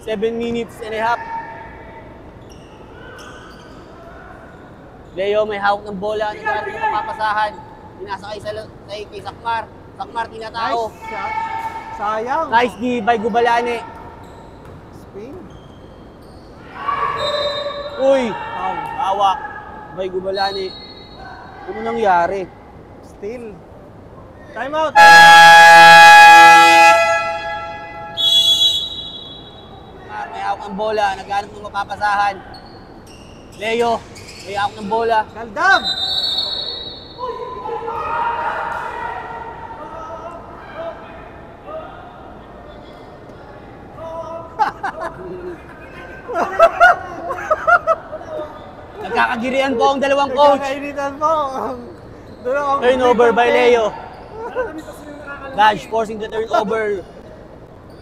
7 minutes and a half. Leo may hawak ng bola, nagkaroon ng papasahan. Inasa kay Sakmar. Sakmar tinatao. Nice shot. Sayang. Nice D by Gubalane. Spin. Uy, Foul. hawak by Gubalane. Ano nangyari? Still. Time out. Sakmar may hawak ng bola, nagkaroon ng mapapasahan. Leo may hawak ng bola. Kaldab. Nagkakagirian po ang dalawang coach. Nagkakainitan po. Doon ako. Turnover by Leo. Dodge forcing the turnover.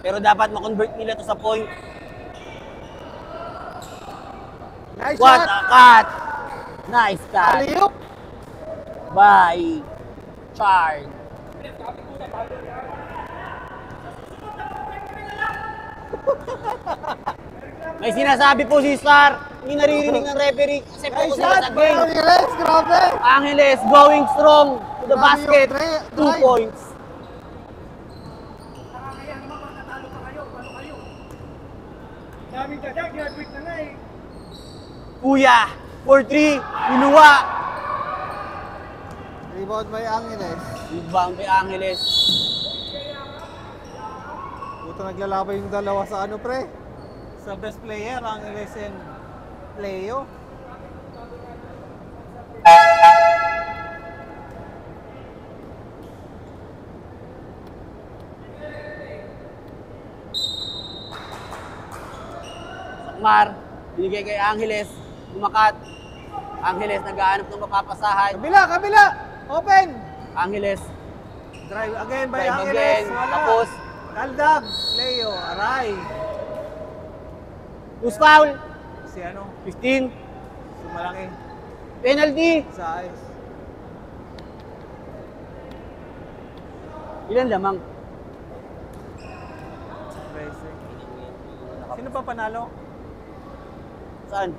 Pero dapat ma-convert nila to sa point. Nice What shot. a cut! Nice cut Alley-oop. by Chard. May sinasabi po si Star, hindi naririnig ng referee kasi Nice focus sila shot. sa game. Angeles, grabe. Angeles going strong to the Grabe yung basket. drive. 2 points. Nakakaya naman pag natalo pa kayo, paano kayo? Daming dada, graduate na nga eh. Kuya, 4-3, inuwa. Rebound by Angeles. Rebound by Angeles. Buto naglalabay yung dalawa sa ano, pre? Sa best player, Angeles and Leo. Sakmar, binigay kay Angeles, umakat. Angeles nag-aanap ng mapapasahan. Kabila! Open! Angeles, Drive again by drive Angeles. again. Wala. Tapos, Kaldab, Leo, aray. who's foul? Si ano, 15. si malaki. Penalty. Sa ayos. Ilan lamang? 13. Sino pa panalo? Saan?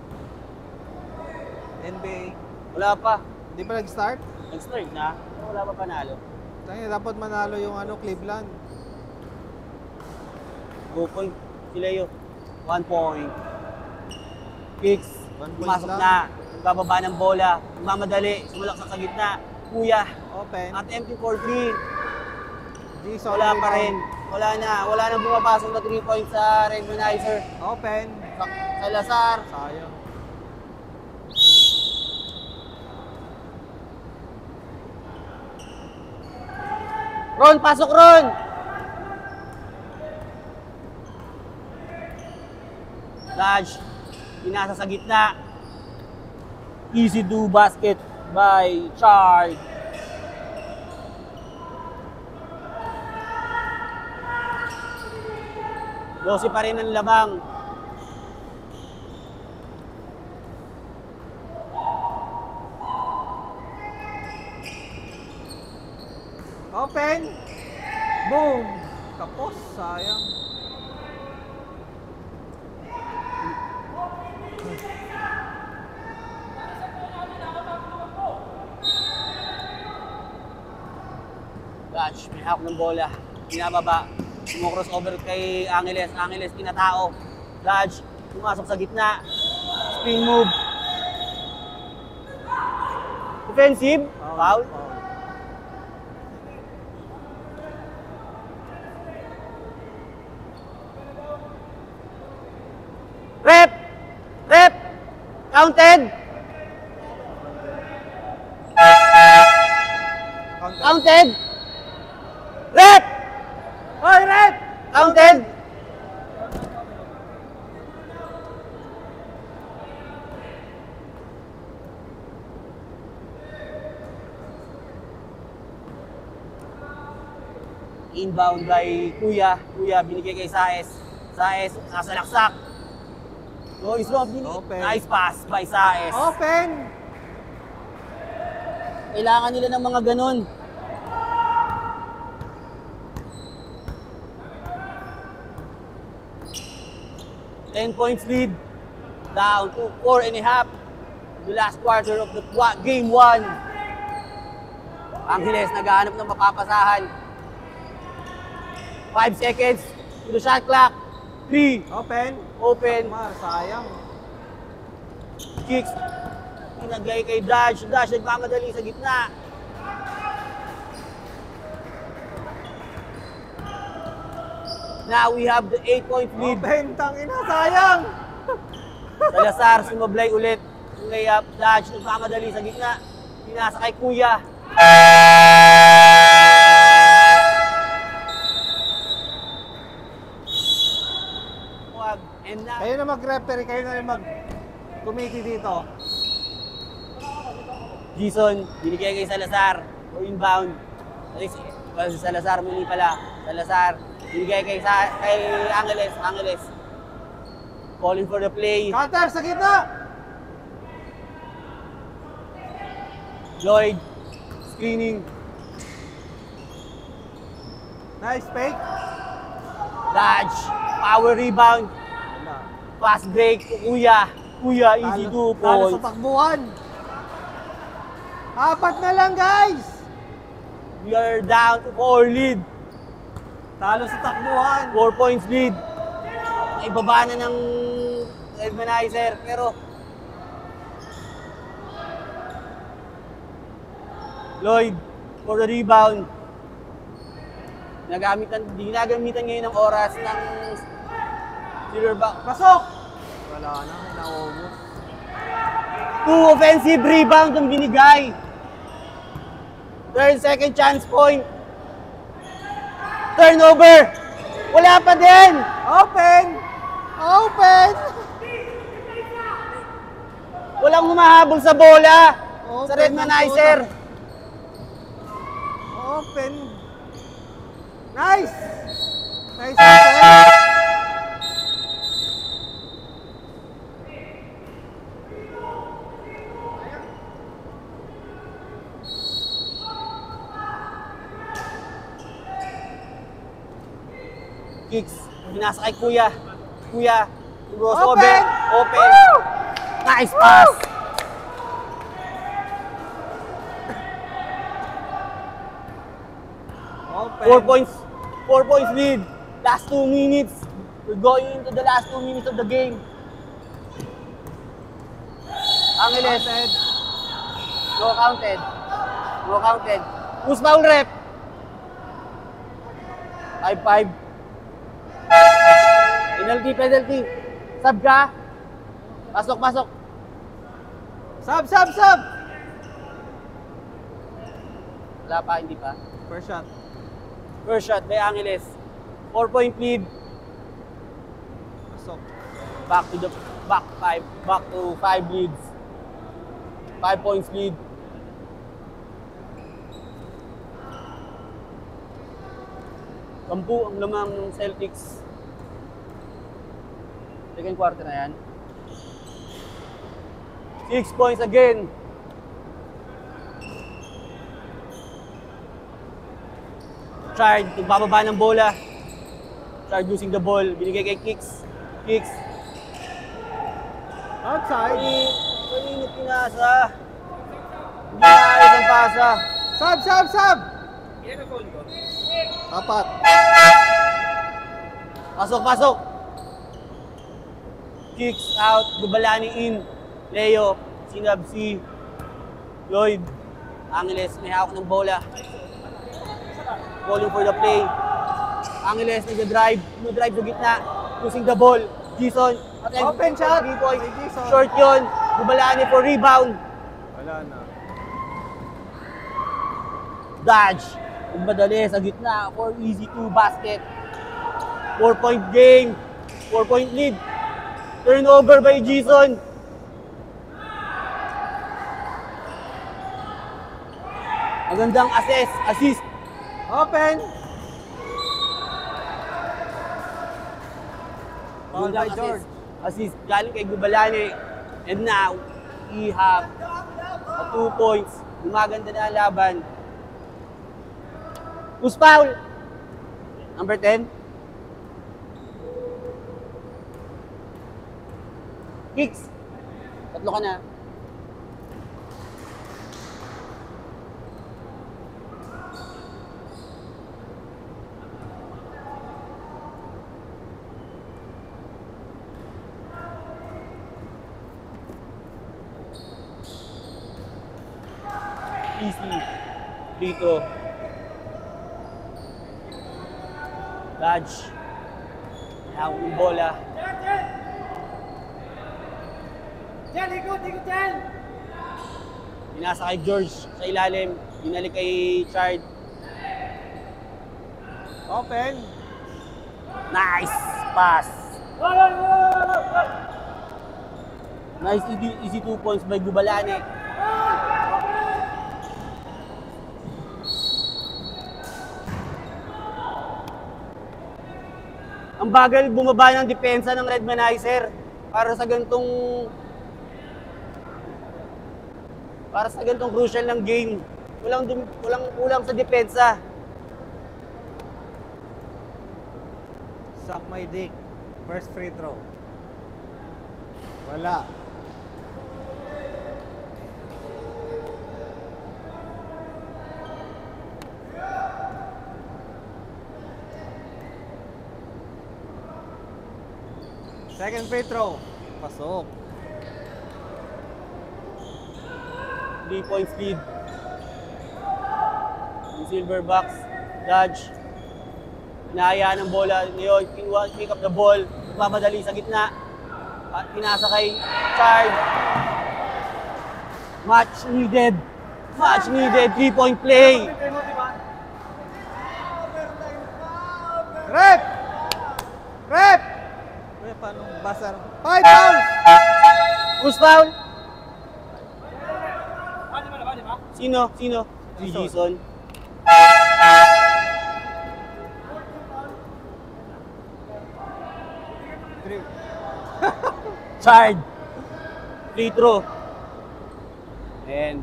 NBA. Wala pa. Hindi pa nag-start? Nag-start na. Pero wala pa panalo. Tayo, dapat manalo yung ano, Cleveland. Go point. Si Leo. 1 point. Kicks. 1 point Pumasok lang. na. Nagbababa ng bola. Mamadali. Sumalaksak sa gitna. Kuya. Open. At empty for 3. G, Wala pa rin. Wala na bumapasok na 3 points sa Redmanizer. Open. Salazar. Sayang. Ron, pasok Ron! Dodge, pinasa sa gitna. Easy do basket by Chard. Dose pa rin ang labang. Open. Boom. Kapos. Sayang. Dodge, may hawak ng bola. Pinababa. Crossover kay Angeles. Angeles, pinatao. Dodge, pumasok sa gitna. Spin move. Offensive. Foul. Rep! Rep! Counted! Counted! Rep! Hoy, Red! Counted! Inbound by Kuya. Kuya, binigay kay Saez. Saez, nasalaksak. Going slow, Open. nice pass by Saez. Open. Kailangan nila ng mga ganun. Ten points lead. Down to 4.5. The last quarter of the game 1. Angeles naghahanap ng mapapasahan. 5 seconds to the shot clock. 3. Open. Open. Sayang. Kicks. Pinagay kay Dodge. Dodge nagmamadali sa gitna. Now we have the 8-point lead. Open. Tangina. Sayang. Salazar sumablay ulit. Layup. Dodge nagmamadali sa gitna. Pinasa kay Kuya. And now, Kayo na mag-referee. Kayo na rin mag-committee dito. Jason, binigay kay Salazar. O inbound. Si Salazar muli pala. Salazar, binigay kay Angeles. Angeles. Calling for the play. Cutter sa gitna. Lloyd, screening. Nice fake. Dodge, power rebound. Wala. Fast break to Kuya. Kuya, easy 2 Talo points. sa takbuhan. 4 na lang, guys. We are down to 4 lead. Talo sa takbuhan. 4 points lead. Naibaba na ng Redmanizer, pero Lloyd for the rebound. Ginagamitan ngayon ng oras ng Silverback. Pasok. Wala na. Naubos. 2 offensive rebound ang binigay. Third second chance point. Turnover. Wala pa din. Open. Open. Walang humahabol sa bola. Open Sa Redmanizer. Open. Nice. Nice. Open. Kicks. Binasa kay Kuya. Kuya. Crossover. Open. Woo! Nice pass. Open. 4 points. 4 points lead. Last 2 minutes. We're going into the last 2 minutes of the game. Angeles. Counted. No counted. No counted. Who's foul rep? 5-5. Penalty. Sub ka. Pasok. Sub! Wala pa, hindi pa. First shot. First shot by Angeles. 4-point lead. Pasok. Back to 5 leads. 5 points lead. Kampu ang lamang ng Celtics. Second quarter na yan. 6 points again. Chard, nagbababa ng bola. Chard losing the ball. Binigay kay Kicks. Outside. Kanino pinasa? Hindi na ayos ang pasa. Sub! Apat. Pasok. Kicks out. Gubalani in. Leo. Sinab si Lloyd. Angeles may hawak ng bola. Calling for the play. Angeles nag-drive. Drive sa gitna. Losing the ball. Jason. Open shot. 3 points. Kay Jason. Short yun. Gubalani for rebound. Wala na. Dodge. Madali sa gitna for easy 2 basket. 4-point game. 4-point lead. Turnover by Jason. Magandang assist. Open. Foul by Magandang George. Assist galing kay Gubalani. And now, we have 2 points. Gumaganda na ang laban. Who's foul? Number 10. Kicks. 3 ka na. Easy. Dito. Dodge. Hawak ng bola. Jen, ikot, Jen! Pinasa kay George sa ilalim. Binalik kay Chard. Open. Nice pass. Nice easy 2 points by Gubalani. Ang bagal bumaba ng depensa ng Redmanizer para sa gantong crucial ng game. Walang kulang sa depensa. Suck my dick. First free throw. Wala. Second free throw. Pasok. 3 points lead. Yung Silverbucks, Dodge. Hinahayaan ng bola. Ngayon, pick up the ball. Mamadali sa gitna. At pinasa kay Chard. Much needed. 3-point play. Rep! Kuya, paano basa? 5 fouls! Who's foul? Sino? Si Jason. Chard. Free throw. And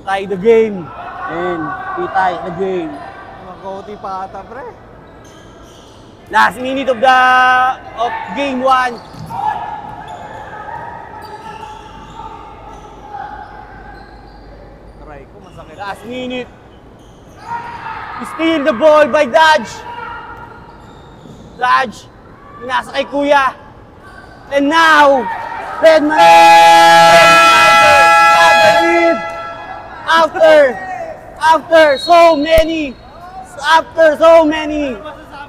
tie the game. Mag-OT pa ata, pre. Last minute of game 1. Aray ko, masakit. Last minute. Steal the ball by Dodge. Pinasa kay Kuya. And now, Redmanizer after so many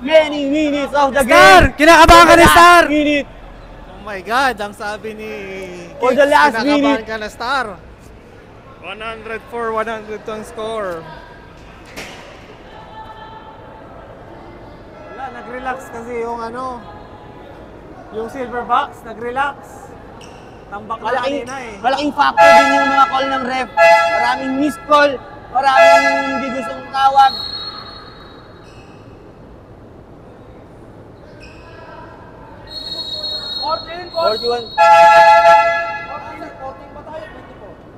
many minutes of the Star! game. Kinakabahan ka ni Star! Minute. Oh my God, ang sabi ni For the last kinakabahan minute. ka na, Star. 100 ang score. Wala, nag-relax kasi yung yung Silverbox, nag-relax. Tambak na kanina eh. Malaking factor din yung mga call ng ref. Maraming missed call, maraming hindi gustong tawag. Fourteen, 41. ba tayo? 24.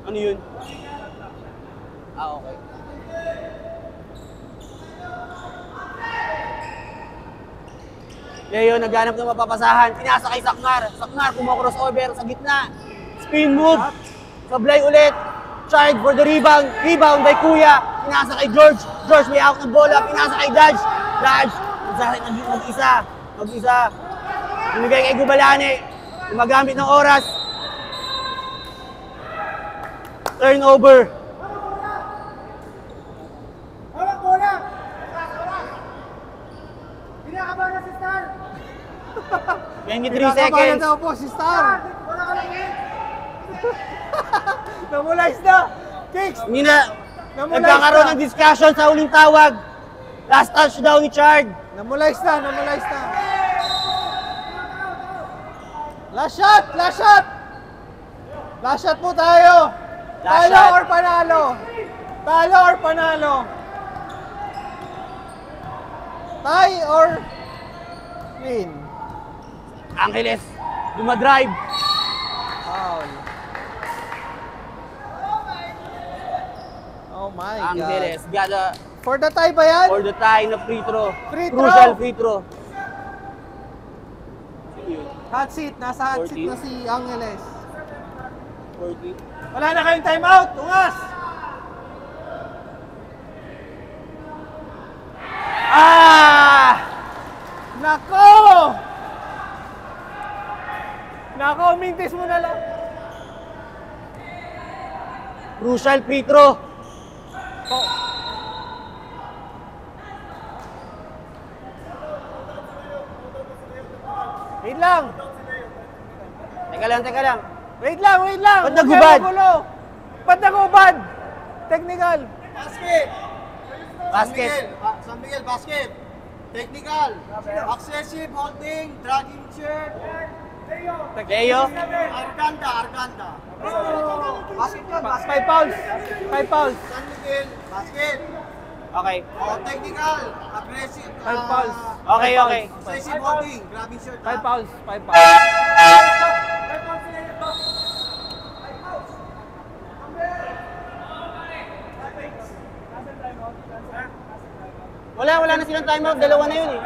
Ano yun? Okay. Leo naghanap ng mapapasahan. Pinasa kay Sakmar. Sakmar kumo-crossover sa gitna. Spin move. Sablay ulit. Charge for the rebound. Rebound by Kuya. Pinasa kay George. George may out ng bola. Pinasa kay Dodge. Dodge. Mag-isa. Mag-isa. Binigay kay Gubalane. Gumagamit ng oras. Turnover. Hawak bola! Kinakabahan na si Star! 23 seconds. daw po si Star. Wala ka lang eh! Namulays na. Kicks. Hindi na Namulays nagkakaroon na. ng discussion sa huling tawag. Last touchdown ni Chard. Namulays na. Last shot. Last shot po tayo. Last Talo shot. or panalo? Talo or panalo? Tie or win? Angeles, dumadrive. Foul. Oh my Angeles, God. got a For the tie ba yan? for the tie na free throw. Free throw. Crucial free throw. Hot seat. Nasa hot seat 14. na si Angeles. 40. Wala na kayong timeout. Ungas. Ah! Nako, mintis mo na lang. Crucial free throw. Wait lang. Teka lang. Wait lang. Ba't nagubad? Ba't nagubad? Technical. Basket. San Miguel, basket! Technical! Excessive holding, dragging chair. Leo. Arganda. Basket ka, basket. 5 fouls. 5 fouls. San Miguel, basket. Okay. Technical, aggressive. 5 fouls. Okay. Excessive holding, grabbing shirt. 5 fouls. 5 fouls. Wala na silang timeout. Dalawa na yun eh.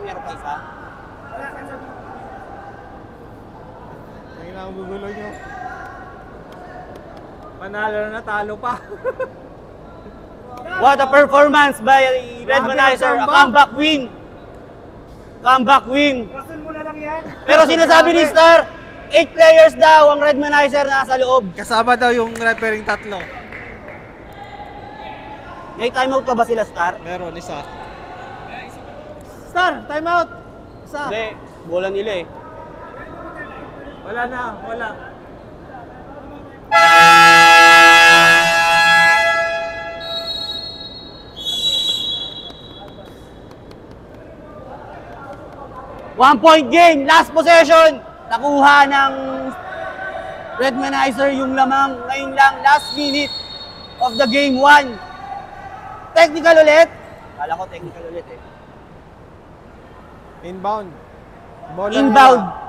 Meron pa isa. Ayun ang gugulo nyo. Panalo na, talo pa. What a performance by Redmanizer. A comeback win. Rason mo na lang yan. Pero sinasabi ni Star, 8 players daw ang Redmanizer nasa loob. Kasama daw yung refereeing tatlo. May timeout pa ba sila, Star? Meron, isa. Star, timeout. Isa. Hindi, bola nila eh. Wala na, wala. One-point game, last possession. Nakuha ng Redmanizer yung lamang. Ngayon lang, last minute of the game 1. Technical ulit. Kala ko technical ulit eh. Inbound. Bola Inbound. nila.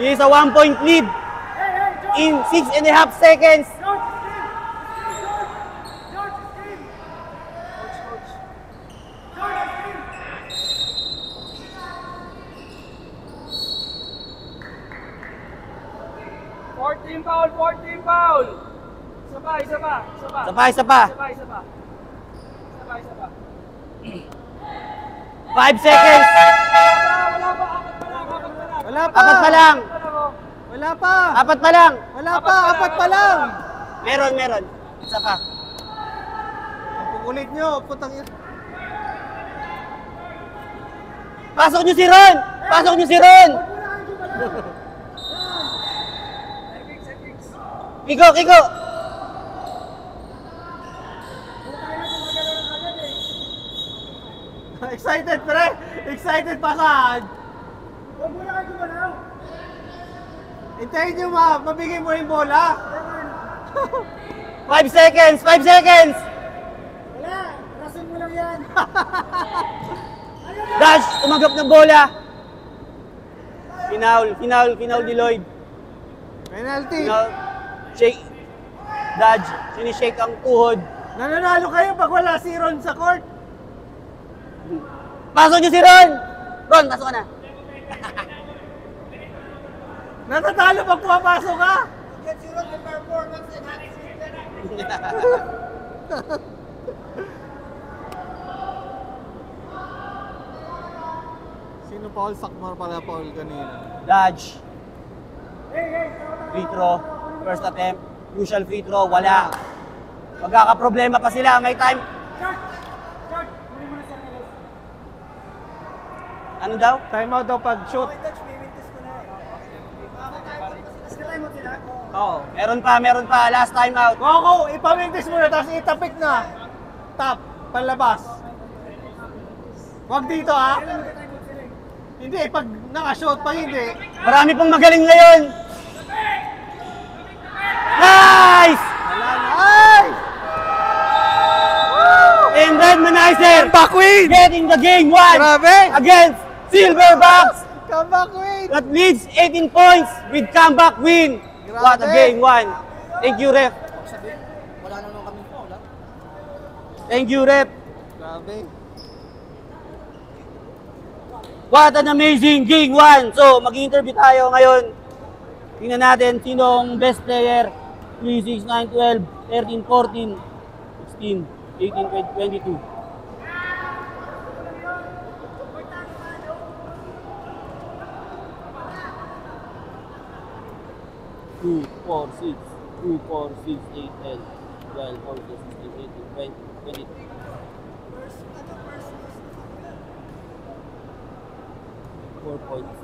He is a 1-point lead in 6.5 seconds. Foul! Isa pa. 5 seconds. Wala pa, apat pa lang. Wala Wala pa. Apat pa lang. Wala pa. Apat pa lang. Wala pa. Apat pa lang. Meron. Isa pa. Ang kukulit nyo. Putang ina. Pasok nyo si Ron! Pasok nyo si Ron! Kiko! Excited, pre. Excited pa ka. Huwag mo na kayo gumalaw. Hintayin nyo mabigay mo yung bola. 5 seconds! 5 seconds! Wala, rason mo lang yan. Dash! Tumanggap ng bola! Final ni Lloyd. Penalty. Final. Shake. Dodge. Sinishake ang tuhod. Nananalo kayo pag wala si Ron sa court. Pasok nyo si Ron! Ron, pasok ka na. Natatalo pag pumapasok ka. Get si Ron, the performance and Sino Paul? Sakmar pala Paul kanina. Dodge. Hey, Free throw. First attempt. Crucial free throw. Wala. Magkakaproblema pa sila. May time. Chart! Muli mo na sa Nelos. Ano daw? Time out daw pag shoot. Touch, may minutes ko na eh. Mas ka mo sila? Oo. Meron pa. Last time out. Coco, ipamintis mo na tapos itapik na. Tap, palabas. Wag dito ha. Hindi, pag nakashoot, pag hindi. Marami pong magaling ngayon. Nice! Wala na. Ay! And then Manizer Backwin! getting the game 1 Grabe! against Silverbacks. Comeback win! That leads 18 points with comeback win. What a game 1. Thank you, ref. Wala na naman kami po, wala? Thank you, ref. Grabe. What an amazing game 1. So, mag-interview tayo ngayon. Tingnan natin sinong best player. 3, 6, 9, 12, 13, 14, 16, 18, 22. Two, 4, 6, 2, 4, 6, 8, 10, 12, 14, 16, 18, 20, 22. Four points.